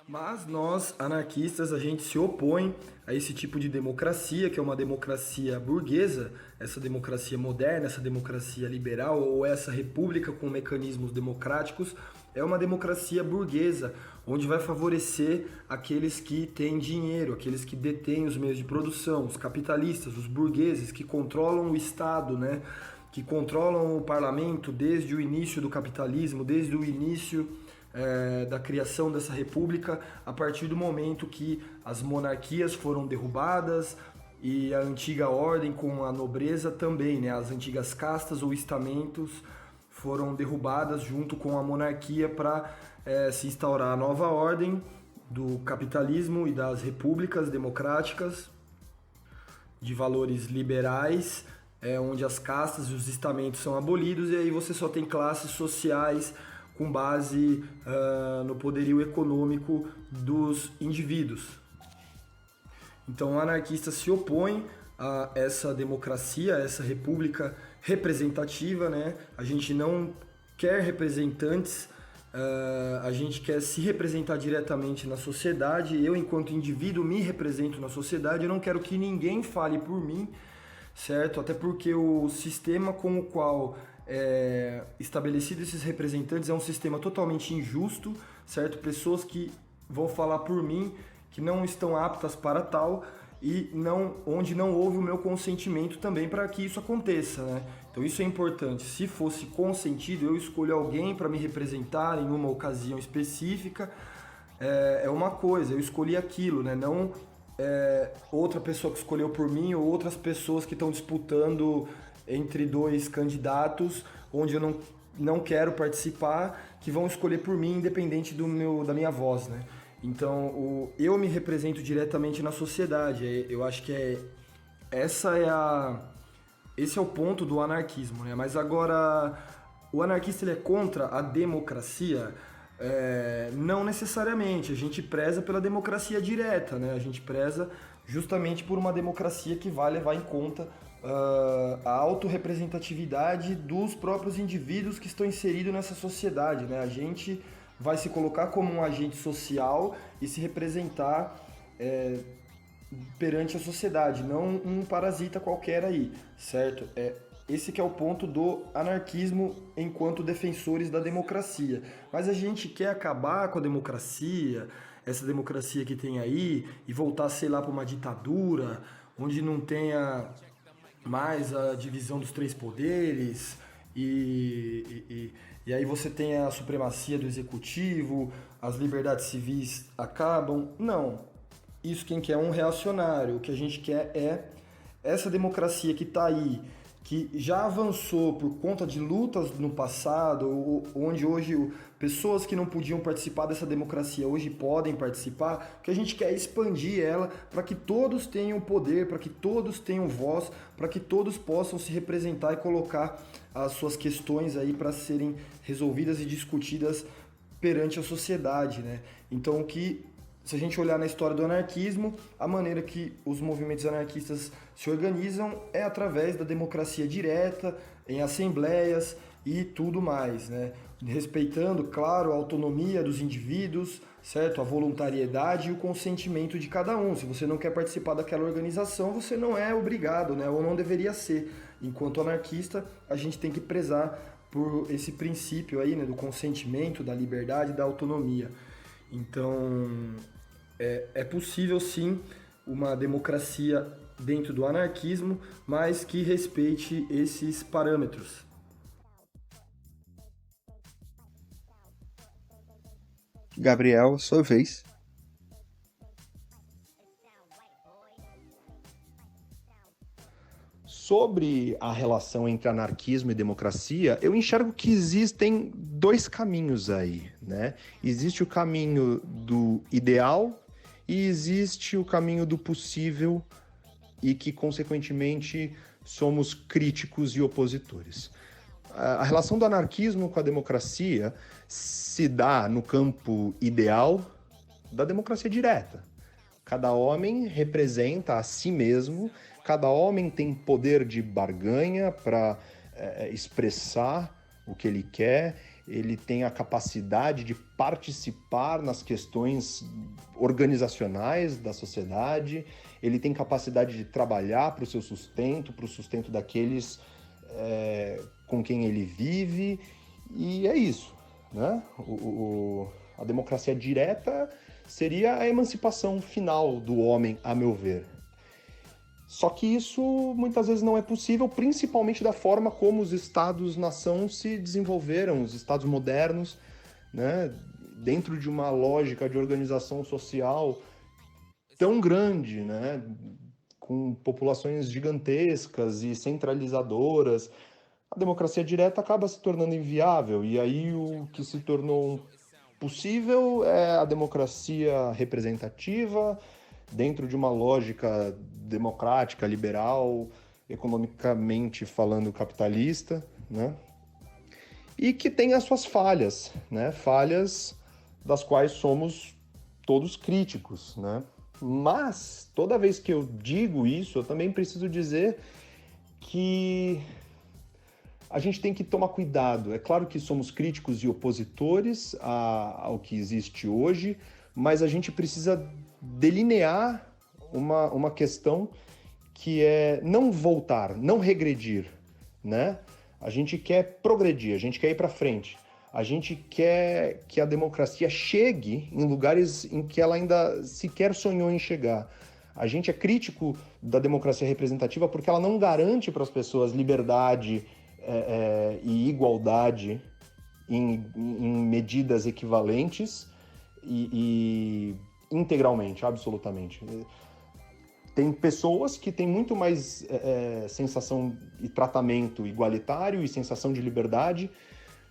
Mas nós, anarquistas, a gente se opõe a esse tipo de democracia, que é uma democracia burguesa, essa democracia moderna, essa democracia liberal ou essa república com mecanismos democráticos, é uma democracia burguesa, onde vai favorecer aqueles que têm dinheiro, aqueles que detêm os meios de produção, os capitalistas, os burgueses, que controlam o Estado, né? Que controlam o parlamento desde o início do capitalismo, desde o início da criação dessa república, a partir do momento que as monarquias foram derrubadas e a antiga ordem com a nobreza também, né? As antigas castas ou estamentos foram derrubadas junto com a monarquia para se instaurar a nova ordem do capitalismo e das repúblicas democráticas de valores liberais, onde as castas e os estamentos são abolidos e aí você só tem classes sociais com base no poderio econômico dos indivíduos. Então o anarquista se opõe a essa democracia, a essa república representativa, né? A gente não quer representantes, a gente quer se representar diretamente na sociedade. Eu, enquanto indivíduo, me represento na sociedade, eu não quero que ninguém fale por mim, certo? Até porque o sistema com o qual estabelecido esses representantes é um sistema totalmente injusto, certo? Pessoas que vão falar por mim, que não estão aptas para tal e onde não houve o meu consentimento também para que isso aconteça, né? Então isso é importante. Se fosse consentido, eu escolho alguém para me representar em uma ocasião específica, é uma coisa, eu escolhi aquilo, né? Não outra pessoa que escolheu por mim ou outras pessoas que estão disputando entre dois candidatos onde eu não quero participar, que vão escolher por mim independente da minha voz, né? Então, eu me represento diretamente na sociedade. Eu acho que esse é o ponto do anarquismo, né? Mas agora, o anarquista ele é contra a democracia? Não necessariamente. A gente preza pela democracia direta, né? A gente preza justamente por uma democracia que vai levar em conta a autorrepresentatividade dos próprios indivíduos que estão inseridos nessa sociedade, né? A gente vai se colocar como um agente social e se representar perante a sociedade, não um parasita qualquer aí, certo? Esse que é o ponto do anarquismo enquanto defensores da democracia. Mas a gente quer acabar com a democracia, essa democracia que tem aí, e voltar, sei lá, para uma ditadura, onde não tenha mais a divisão dos três poderes, e aí você tem a supremacia do executivo, as liberdades civis acabam. Não, isso quem quer é um reacionário. O que a gente quer é essa democracia que está aí, que já avançou por conta de lutas no passado, onde hoje pessoas que não podiam participar dessa democracia hoje podem participar, que a gente quer expandir ela para que todos tenham poder, para que todos tenham voz, para que todos possam se representar e colocar as suas questões aí para serem resolvidas e discutidas perante a sociedade, né? Então, se a gente olhar na história do anarquismo, a maneira que os movimentos anarquistas se organizam é através da democracia direta, em assembleias e tudo mais, né? respeitando, claro, a autonomia dos indivíduos, certo? A voluntariedade e o consentimento de cada um. Se você não quer participar daquela organização, você não é obrigado, né? Ou não deveria ser. Enquanto anarquista, a gente tem que prezar por esse princípio aí, né? Do consentimento, da liberdade, da autonomia. Então, é possível sim uma democracia dentro do anarquismo, mas que respeite esses parâmetros. Gabriel, sua vez. Sobre a relação entre anarquismo e democracia, eu enxergo que existem dois caminhos aí, né? Existe o caminho do ideal e existe o caminho do possível e que, consequentemente, somos críticos e opositores. A relação do anarquismo com a democracia se dá no campo ideal da democracia direta. Cada homem representa a si mesmo, cada homem tem poder de barganha para expressar o que ele quer, ele tem a capacidade de participar nas questões organizacionais da sociedade, ele tem capacidade de trabalhar para o seu sustento, para o sustento daqueles com quem ele vive, e é isso, né? A democracia direta seria a emancipação final do homem, a meu ver. Só que isso muitas vezes não é possível, principalmente da forma como os estados-nação se desenvolveram, os estados modernos, né? Dentro de uma lógica de organização social tão grande, né? Com populações gigantescas e centralizadoras, a democracia direta acaba se tornando inviável, e aí o que se tornou possível é a democracia representativa, dentro de uma lógica democrática, liberal, economicamente falando capitalista, né? E que tem as suas falhas, né? Falhas das quais somos todos críticos, né? Mas, toda vez que eu digo isso, eu também preciso dizer que a gente tem que tomar cuidado. É claro que somos críticos e opositores ao que existe hoje, mas a gente precisa delinear uma questão que é não voltar, não regredir, né? A gente quer progredir, a gente quer ir para frente. A gente quer que a democracia chegue em lugares em que ela ainda sequer sonhou em chegar. A gente é crítico da democracia representativa porque ela não garante para as pessoas liberdade e igualdade em medidas equivalentes e integralmente, absolutamente. Tem pessoas que têm muito mais sensação e tratamento igualitário e sensação de liberdade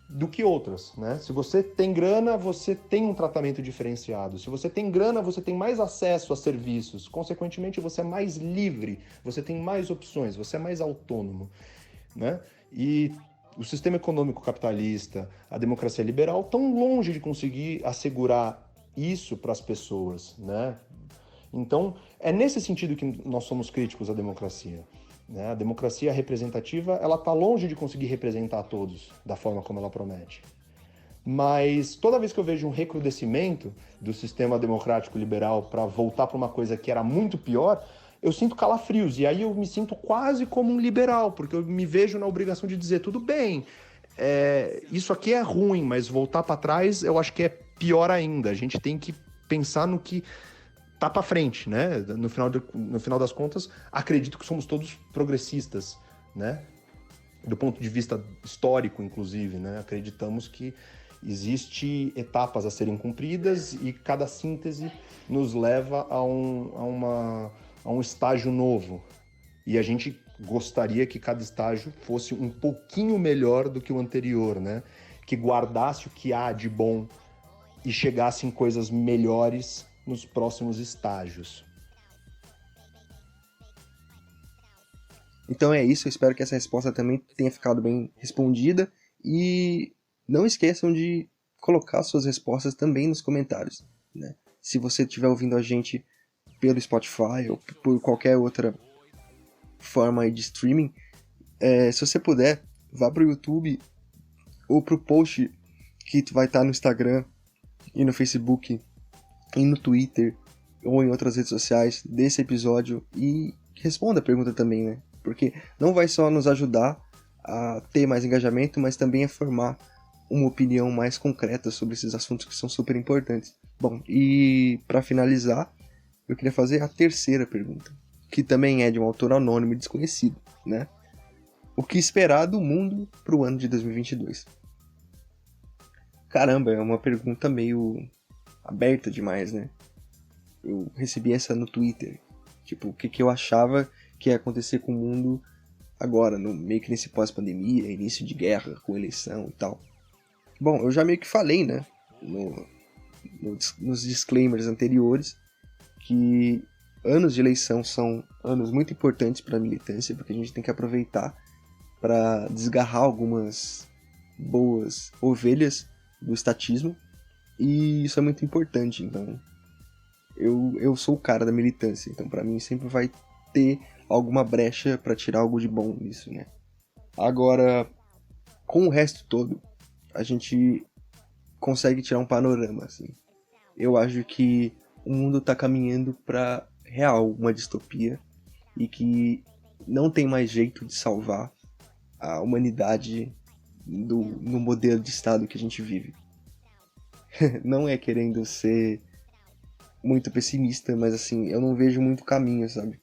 do que outras, né? Se você tem grana, você tem um tratamento diferenciado. Se você tem grana, você tem mais acesso a serviços. Consequentemente, você é mais livre, você tem mais opções, você é mais autônomo, né? E o sistema econômico capitalista, a democracia liberal, estão longe de conseguir assegurar isso para as pessoas, né? Então, é nesse sentido que nós somos críticos à democracia, né? A democracia representativa, ela está longe de conseguir representar a todos da forma como ela promete. Mas toda vez que eu vejo um recrudescimento do sistema democrático liberal para voltar para uma coisa que era muito pior, eu sinto calafrios, e aí eu me sinto quase como um liberal, porque eu me vejo na obrigação de dizer, tudo bem, isso aqui é ruim, mas voltar para trás eu acho que é pior ainda. A gente tem que pensar no que tá para frente, né? No final das contas, acredito que somos todos progressistas, né? Do ponto de vista histórico, inclusive, né? Acreditamos que existe etapas a serem cumpridas e cada síntese nos leva a um estágio novo. E a gente gostaria que cada estágio fosse um pouquinho melhor do que o anterior, né? Que guardasse o que há de bom e chegasse em coisas melhores nos próximos estágios. Então é isso, eu espero que essa resposta também tenha ficado bem respondida e não esqueçam de colocar suas respostas também nos comentários, né? Se você estiver ouvindo a gente pelo Spotify ou por qualquer outra forma de streaming, se você puder, vá para o YouTube ou para o post que vai estar no Instagram e no Facebook e no Twitter ou em outras redes sociais desse episódio e responda a pergunta também, né? Porque não vai só nos ajudar a ter mais engajamento, mas também a formar uma opinião mais concreta sobre esses assuntos que são super importantes. Bom, e para finalizar, eu queria fazer a terceira pergunta, que também é de um autor anônimo e desconhecido, né? O que esperar do mundo pro ano de 2022? Caramba, é uma pergunta meio aberta demais, né? Eu recebi essa no Twitter. Tipo, o que eu achava que ia acontecer com o mundo agora, meio que nesse pós-pandemia, início de guerra, com eleição e tal. Bom, eu já meio que falei, né? Nos disclaimers anteriores, que anos de eleição são anos muito importantes para a militância, porque a gente tem que aproveitar para desgarrar algumas boas ovelhas do estatismo, e isso é muito importante. Então eu sou o cara da militância, então para mim sempre vai ter alguma brecha para tirar algo de bom nisso, né? Agora, com o resto todo, a gente consegue tirar um panorama, assim. Eu acho que o mundo tá caminhando para real uma distopia e que não tem mais jeito de salvar a humanidade no modelo de estado que a gente vive. Não é querendo ser muito pessimista, mas assim, eu não vejo muito caminho, sabe?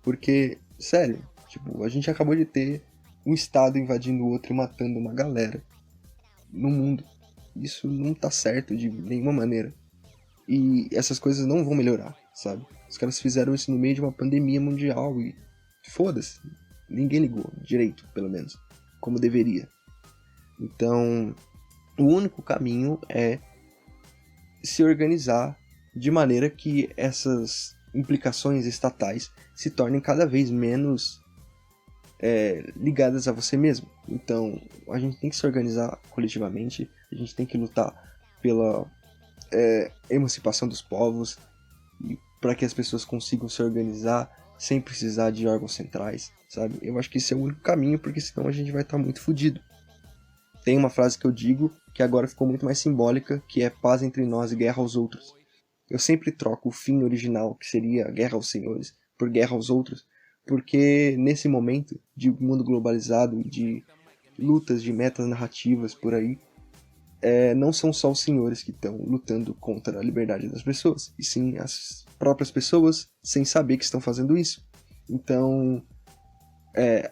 Porque, sério, tipo, a gente acabou de ter um estado invadindo o outro e matando uma galera no mundo. Isso não tá certo de nenhuma maneira. E essas coisas não vão melhorar, sabe? Os caras fizeram isso no meio de uma pandemia mundial e foda-se. Ninguém ligou direito, pelo menos, como deveria. Então, o único caminho é se organizar de maneira que essas implicações estatais se tornem cada vez menos ligadas a você mesmo. Então, a gente tem que se organizar coletivamente, a gente tem que lutar pela emancipação dos povos, para que as pessoas consigam se organizar sem precisar de órgãos centrais, sabe? Eu acho que esse é o único caminho, porque senão a gente vai estar muito fodido. Tem uma frase que eu digo que agora ficou muito mais simbólica, que é paz entre nós e guerra aos outros. Eu sempre troco o fim original, que seria guerra aos senhores, por guerra aos outros, porque nesse momento de mundo globalizado e de lutas de metas narrativas por aí, não são só os senhores que estão lutando contra a liberdade das pessoas, e sim as próprias pessoas sem saber que estão fazendo isso. Então,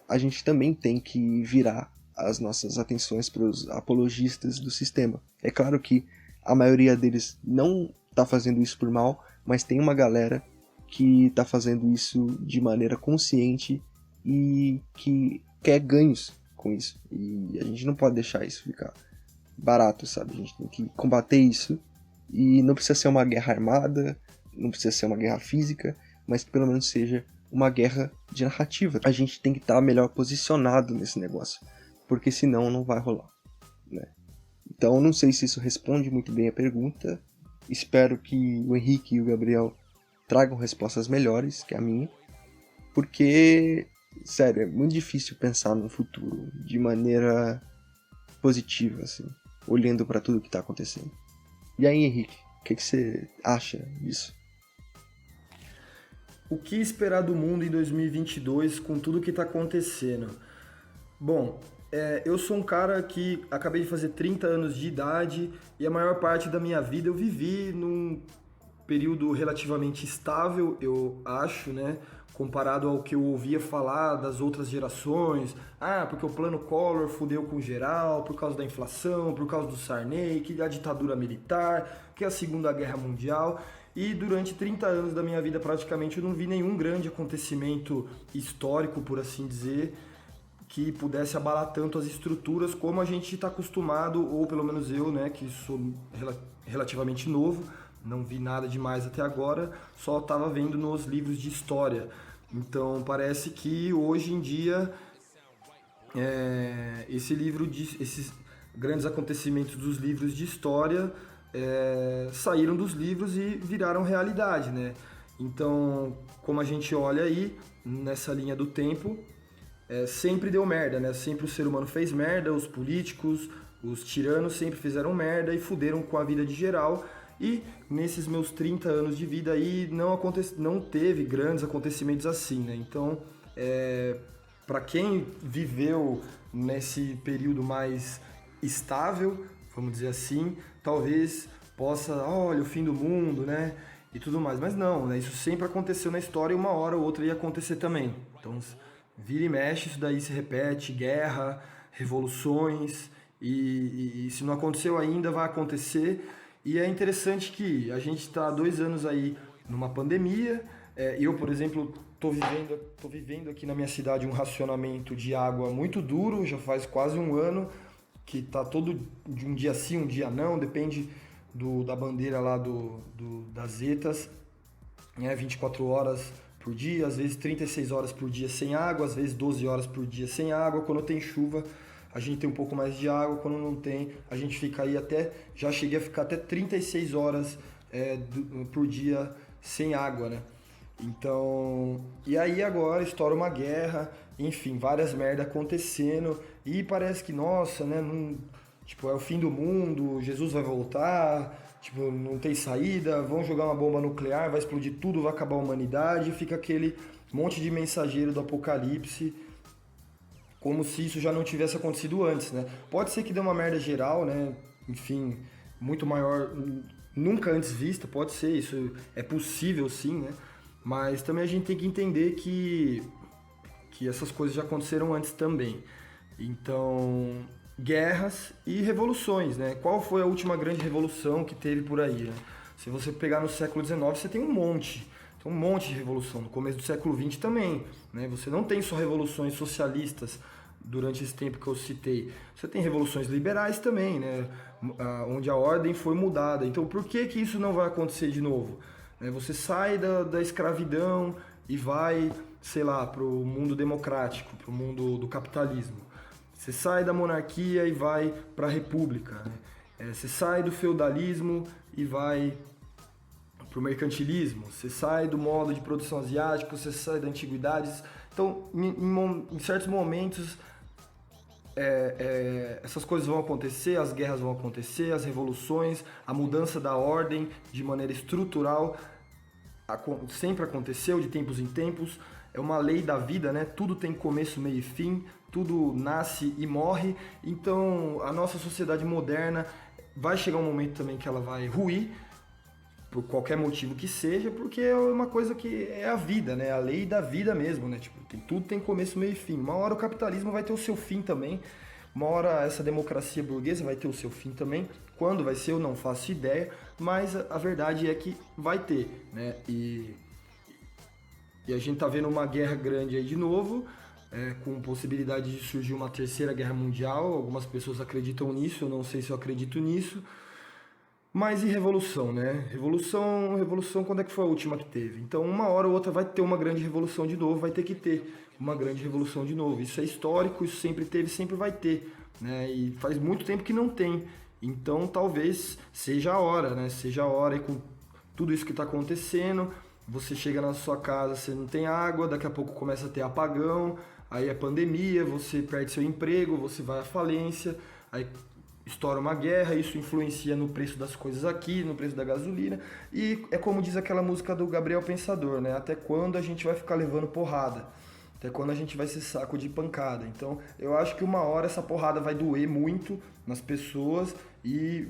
a gente também tem que virar as nossas atenções para os apologistas do sistema. É claro que a maioria deles não está fazendo isso por mal, mas tem uma galera que está fazendo isso de maneira consciente e que quer ganhos com isso. E a gente não pode deixar isso ficar barato, sabe? A gente tem que combater isso, e não precisa ser uma guerra armada, não precisa ser uma guerra física, mas que pelo menos seja uma guerra de narrativa. A gente tem que estar melhor posicionado nesse negócio, porque senão não vai rolar, né? Então não sei se isso responde muito bem a pergunta. Espero que o Henrique e o Gabriel tragam respostas melhores que a minha, porque, sério, é muito difícil pensar no futuro de maneira positiva, assim, olhando para tudo que tá acontecendo. E aí, Henrique, o que você acha disso? O que esperar do mundo em 2022 com tudo que tá acontecendo? Bom, eu sou um cara que acabei de fazer 30 anos de idade e a maior parte da minha vida eu vivi num período relativamente estável, eu acho, né? Comparado ao que eu ouvia falar das outras gerações. Ah, porque o plano Collor fudeu com geral, por causa da inflação, por causa do Sarney, que a ditadura militar, que a Segunda Guerra Mundial. E durante 30 anos da minha vida praticamente eu não vi nenhum grande acontecimento histórico, por assim dizer, que pudesse abalar tanto as estruturas como a gente está acostumado, ou pelo menos eu, né, que sou relativamente novo, não vi nada demais até agora, só estava vendo nos livros de história. Então parece que hoje em dia esses grandes acontecimentos dos livros de história saíram dos livros e viraram realidade, né? Então, como a gente olha aí, nessa linha do tempo, sempre deu merda, né? Sempre o ser humano fez merda, os políticos, Os tiranos sempre fizeram merda e fuderam com a vida de geral. E nesses meus 30 anos de vida aí não teve grandes acontecimentos assim, né? Então, para quem viveu nesse período mais estável, vamos dizer assim, talvez possa, olha, o fim do mundo, né? E tudo mais. Mas não, né? Isso sempre aconteceu na história e uma hora ou outra ia acontecer também. Então, vira e mexe, isso daí se repete, guerra, revoluções, e se não aconteceu ainda, vai acontecer. E é interessante que a gente está há 2 anos aí numa pandemia. Eu, por exemplo, tô vivendo aqui na minha cidade um racionamento de água muito duro, já faz quase 1 ano, que tá todo de um dia sim, um dia não, depende da bandeira lá das Zetas, né? 24 horas por dia, às vezes 36 horas por dia sem água, às vezes 12 horas por dia sem água. Quando tem chuva, a gente tem um pouco mais de água, quando não tem, a gente fica aí já cheguei a ficar até 36 horas por dia sem água, né? Então, e aí agora estoura uma guerra, enfim, várias merdas acontecendo, e parece que, nossa, né, tipo, é o fim do mundo, Jesus vai voltar, tipo, não tem saída, vão jogar uma bomba nuclear, vai explodir tudo, vai acabar a humanidade, fica aquele monte de mensageiro do apocalipse, como se isso já não tivesse acontecido antes, né? Pode ser que dê uma merda geral, né? Enfim, muito maior, nunca antes vista, pode ser, isso é possível sim, né? Mas também a gente tem que entender que essas coisas já aconteceram antes também. Então, guerras e revoluções, né? Qual foi a última grande revolução que teve por aí, né? Se você pegar no século XIX, você tem um monte de revolução. No começo do século XX também, né? Você não tem só revoluções socialistas durante esse tempo que eu citei. Você tem revoluções liberais também, né? Onde a ordem foi mudada. Então, por que isso não vai acontecer de novo? Você sai da escravidão e vai, sei lá, para o mundo democrático, para o mundo do capitalismo. Você sai da monarquia e vai para a república, né? Você sai do feudalismo e vai para o mercantilismo. Você sai do modo de produção asiático, você sai da antiguidades. Então, em certos momentos, essas coisas vão acontecer, as guerras vão acontecer, as revoluções, a mudança da ordem de maneira estrutural sempre aconteceu, de tempos em tempos. É uma lei da vida, né? Tudo tem começo, meio e fim, tudo nasce e morre. Então, a nossa sociedade moderna vai chegar um momento também que ela vai ruir, por qualquer motivo que seja, porque é uma coisa que é a vida, né? A lei da vida mesmo, né? Tipo, tudo tem começo, meio e fim. Uma hora o capitalismo vai ter o seu fim também. Uma hora essa democracia burguesa vai ter o seu fim também. Quando vai ser, eu não faço ideia, mas a verdade é que vai ter, né? E a gente tá vendo uma guerra grande aí de novo, com possibilidade de surgir uma terceira guerra mundial. Algumas pessoas acreditam nisso, eu não sei se eu acredito nisso. Mas e revolução, né? Revolução, quando é que foi a última que teve? Então, uma hora ou outra vai ter uma grande revolução de novo, vai ter que ter uma grande revolução de novo. Isso é histórico, isso sempre teve, sempre vai ter, né? E faz muito tempo que não tem. Então, talvez seja a hora, né? Seja a hora, e com tudo isso que está acontecendo, você chega na sua casa, você não tem água, daqui a pouco começa a ter apagão, aí é pandemia, você perde seu emprego, você vai à falência, aí estoura uma guerra, isso influencia no preço das coisas aqui, no preço da gasolina, e é como diz aquela música do Gabriel Pensador, né? Até quando a gente vai ficar levando porrada? Até quando a gente vai ser saco de pancada? Então, eu acho que uma hora essa porrada vai doer muito nas pessoas e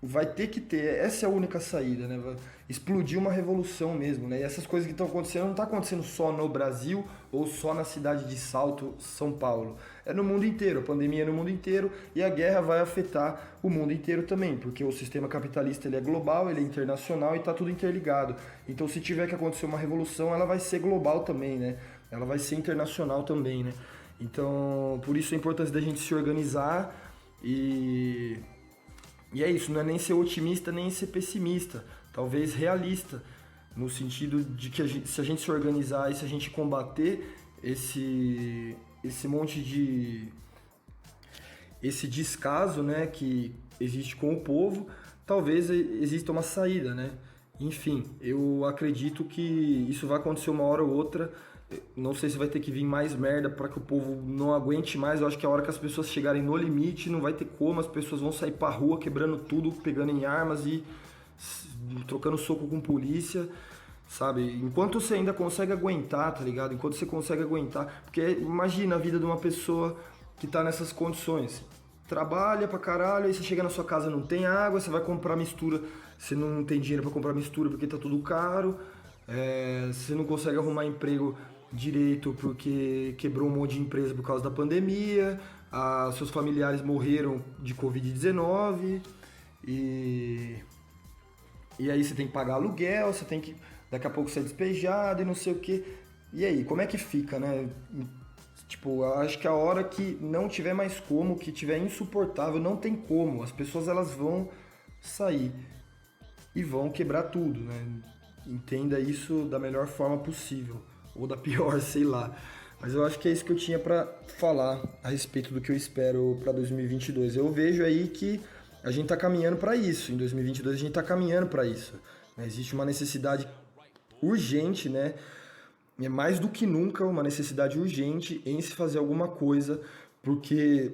vai ter que ter, essa é a única saída, né? Vai explodir uma revolução mesmo, né? E essas coisas que estão acontecendo não tá acontecendo só no Brasil ou só na cidade de Salto, São Paulo. É no mundo inteiro, a pandemia é no mundo inteiro e a guerra vai afetar o mundo inteiro também, porque o sistema capitalista ele é global, ele é internacional e tá tudo interligado. Então se tiver que acontecer uma revolução, ela vai ser global também, né? Ela vai ser internacional também, né? Então, por isso a importância da gente se organizar e é isso, não é nem ser otimista, nem ser pessimista, talvez realista, no sentido de que se a gente se organizar e se a gente combater esse monte de... esse descaso, né, que existe com o povo, talvez exista uma saída, né? Enfim, eu acredito que isso vai acontecer uma hora ou outra Não sei se vai ter que vir mais merda para que o povo não aguente mais. Eu acho que a hora que as pessoas chegarem no limite, não vai ter como. As pessoas vão sair pra rua quebrando tudo, pegando em armas e trocando soco com polícia, sabe? Enquanto você ainda consegue aguentar, tá ligado? Enquanto você consegue aguentar. Porque imagina a vida de uma pessoa que tá nessas condições. Trabalha pra caralho, aí você chega na sua casa, não tem água, você vai comprar mistura, você não tem dinheiro pra comprar mistura porque tá tudo caro. Você não consegue arrumar emprego direito porque quebrou um monte de empresa por causa da pandemia, seus familiares morreram de Covid-19 e aí você tem que pagar aluguel, você tem que daqui a pouco ser despejado e não sei o que. E aí, como é que fica, né? Tipo, eu acho que a hora que não tiver mais como, que tiver insuportável, não tem como. As pessoas elas vão sair e vão quebrar tudo, né? Entenda isso da melhor forma possível. Ou da pior, sei lá. Mas eu acho que é isso que eu tinha pra falar a respeito do que eu espero pra 2022. Eu vejo aí que a gente tá caminhando pra isso. Em 2022 a gente tá caminhando pra isso. Existe uma necessidade urgente, né? É mais do que nunca uma necessidade urgente em se fazer alguma coisa, porque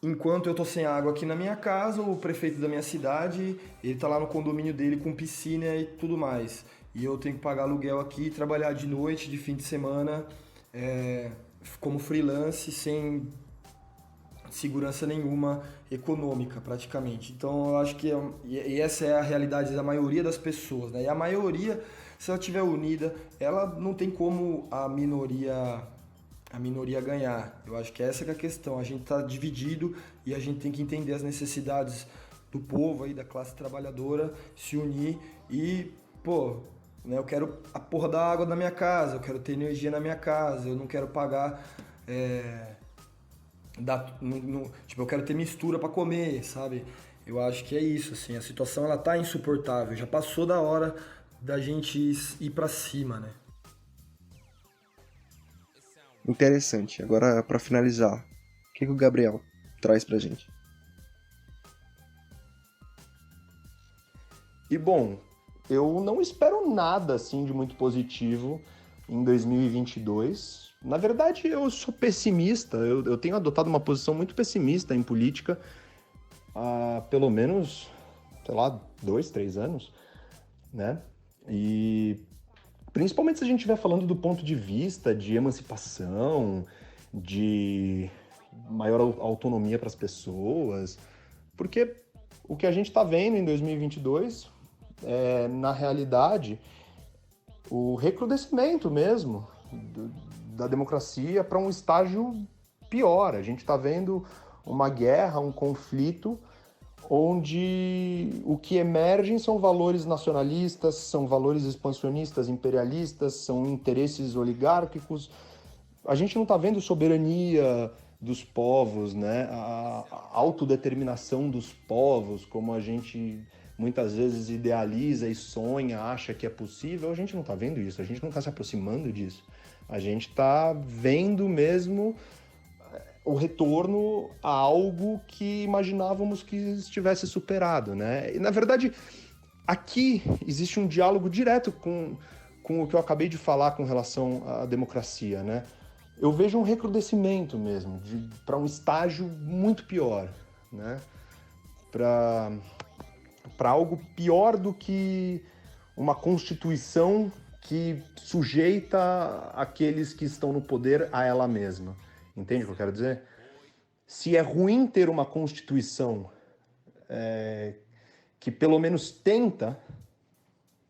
enquanto eu tô sem água aqui na minha casa, o prefeito da minha cidade, ele tá lá no condomínio dele com piscina e tudo mais. E eu tenho que pagar aluguel aqui, trabalhar de noite, de fim de semana, como freelance, sem segurança nenhuma econômica, praticamente. Então, eu acho que e essa é a realidade da maioria das pessoas, né? E a maioria, se ela estiver unida, ela não tem como a minoria ganhar. Eu acho que essa que é a questão. A gente está dividido e a gente tem que entender as necessidades do povo aí, da classe trabalhadora, se unir e, pô, né, eu quero a porra da água na minha casa, eu quero ter energia na minha casa, eu não quero pagar... tipo, eu quero ter mistura pra comer, sabe? Eu acho que é isso, assim, a situação ela tá insuportável, já passou da hora da gente ir pra cima, né? Interessante. Agora, pra finalizar, o que o Gabriel traz pra gente? E bom, eu não espero nada assim de muito positivo em 2022. Na verdade, eu sou pessimista, eu tenho adotado uma posição muito pessimista em política há pelo menos, sei lá, 2, 3 anos, né? E principalmente se a gente estiver falando do ponto de vista de emancipação, de maior autonomia para as pessoas, porque o que a gente está vendo em 2022 é, na realidade, o recrudescimento mesmo da democracia para um estágio pior. A gente está vendo uma guerra, um conflito, onde o que emergem são valores nacionalistas, são valores expansionistas, imperialistas, são interesses oligárquicos. A gente não está vendo soberania dos povos, né? A autodeterminação dos povos, como a gente muitas vezes idealiza e sonha, acha que é possível. A gente não está vendo isso, a gente não está se aproximando disso. A gente está vendo mesmo o retorno a algo que imaginávamos que estivesse superado, né? E, na verdade, aqui existe um diálogo direto com o que eu acabei de falar com relação à democracia, né? Eu vejo um recrudescimento mesmo, para um estágio muito pior, né? Para algo pior do que uma constituição que sujeita aqueles que estão no poder a ela mesma. Entende o que eu quero dizer? Se é ruim ter uma constituição que pelo menos tenta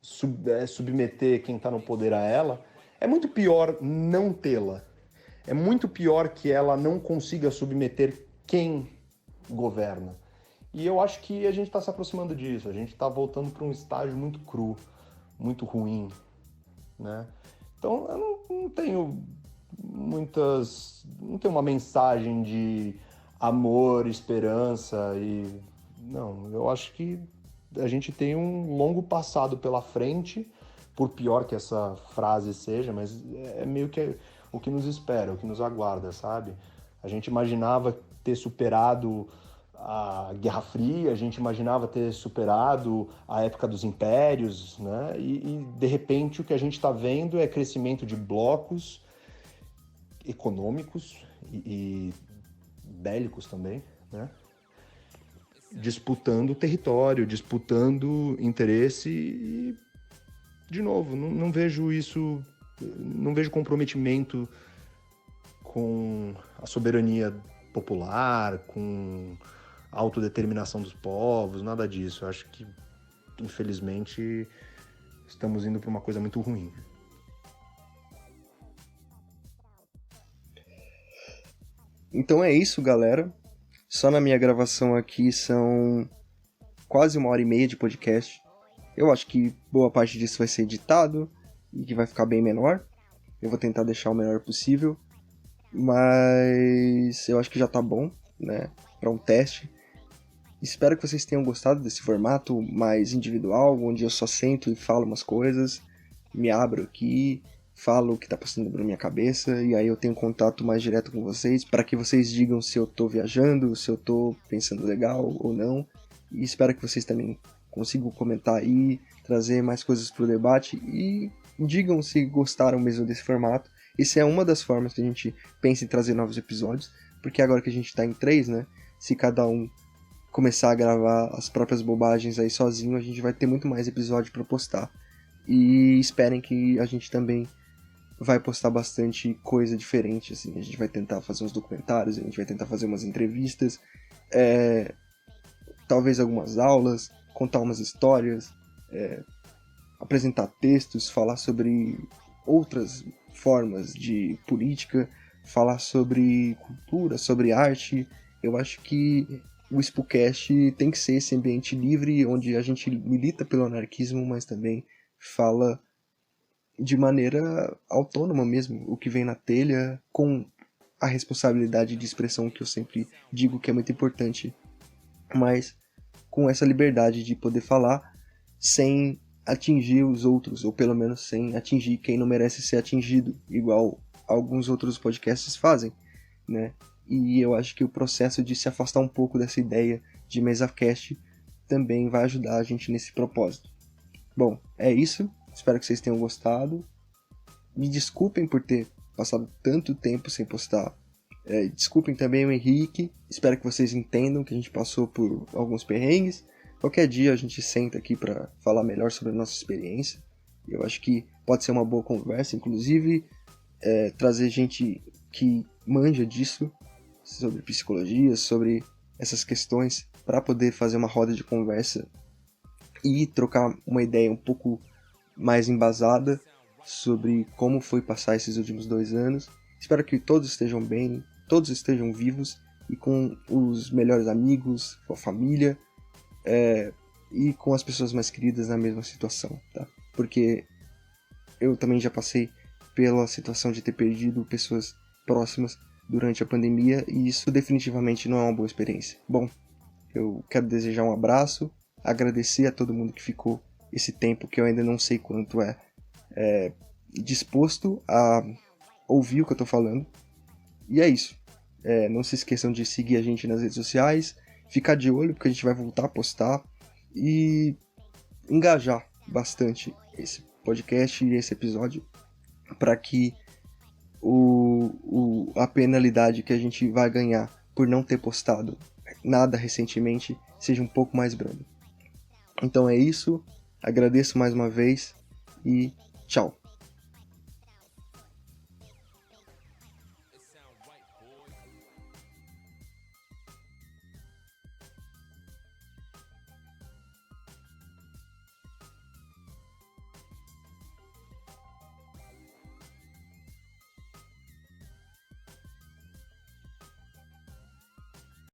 submeter quem está no poder a ela, é muito pior não tê-la. É muito pior que ela não consiga submeter quem governa. E eu acho que a gente está se aproximando disso, a gente está voltando para um estágio muito cru, muito ruim, né? Então eu não tenho não tenho uma mensagem de amor, esperança e... Não, eu acho que a gente tem um longo passado pela frente, por pior que essa frase seja, mas é meio que o que nos espera, o que nos aguarda, sabe? A gente imaginava ter superado a Guerra Fria, a gente imaginava ter superado a época dos impérios, né? E de repente o que a gente está vendo é crescimento de blocos, econômicos e bélicos também, né? Disputando território, disputando interesse e, de novo, não vejo isso, não vejo comprometimento com a soberania popular, com a autodeterminação dos povos, nada disso. Eu acho que, infelizmente, estamos indo para uma coisa muito ruim. Então é isso, galera. Só na minha gravação aqui são quase 1h30 de podcast. Eu acho que boa parte disso vai ser editado e que vai ficar bem menor. Eu vou tentar deixar o melhor possível. Mas eu acho que já tá bom, né? Para um teste. Espero que vocês tenham gostado desse formato mais individual, onde eu só sento e falo umas coisas, me abro aqui, falo o que tá passando na minha cabeça, e aí eu tenho contato mais direto com vocês, para que vocês digam se eu tô viajando, se eu tô pensando legal ou não. E espero que vocês também consigam comentar aí, trazer mais coisas pro debate, e digam se gostaram mesmo desse formato. Essa é uma das formas que a gente pensa em trazer novos episódios, porque agora que a gente tá em 3, né, se cada um começar a gravar as próprias bobagens aí sozinho, a gente vai ter muito mais episódio para postar. E esperem que a gente também vai postar bastante coisa diferente, assim. A gente vai tentar fazer uns documentários, a gente vai tentar fazer umas entrevistas, talvez algumas aulas, contar umas histórias, apresentar textos, falar sobre outras formas de política, falar sobre cultura, sobre arte. Eu acho que o Spookcast tem que ser esse ambiente livre, onde a gente milita pelo anarquismo, mas também fala de maneira autônoma mesmo, o que vem na telha, com a responsabilidade de expressão que eu sempre digo que é muito importante, mas com essa liberdade de poder falar sem atingir os outros, ou pelo menos sem atingir quem não merece ser atingido, igual alguns outros podcasts fazem, né? E eu acho que o processo de se afastar um pouco dessa ideia de MesaCast também vai ajudar a gente nesse propósito. Bom, é isso. Espero que vocês tenham gostado. Me desculpem por ter passado tanto tempo sem postar. Desculpem também o Henrique. Espero que vocês entendam que a gente passou por alguns perrengues. Qualquer dia a gente senta aqui para falar melhor sobre a nossa experiência. Eu acho que pode ser uma boa conversa, inclusive trazer gente que manja disso, sobre psicologia, sobre essas questões, para poder fazer uma roda de conversa e trocar uma ideia um pouco mais embasada sobre como foi passar esses últimos 2 anos. Espero que todos estejam bem, todos estejam vivos e com os melhores amigos, com a família e com as pessoas mais queridas na mesma situação, tá? Porque eu também já passei pela situação de ter perdido pessoas próximas durante a pandemia, e isso definitivamente não é uma boa experiência. Bom, eu quero desejar um abraço, agradecer a todo mundo que ficou esse tempo, que eu ainda não sei quanto disposto a ouvir o que eu tô falando. E é isso. Não se esqueçam de seguir a gente nas redes sociais, ficar de olho, porque a gente vai voltar a postar, e engajar bastante esse podcast e esse episódio, para que a penalidade que a gente vai ganhar por não ter postado nada recentemente seja um pouco mais branda. Então é isso, agradeço mais uma vez e tchau.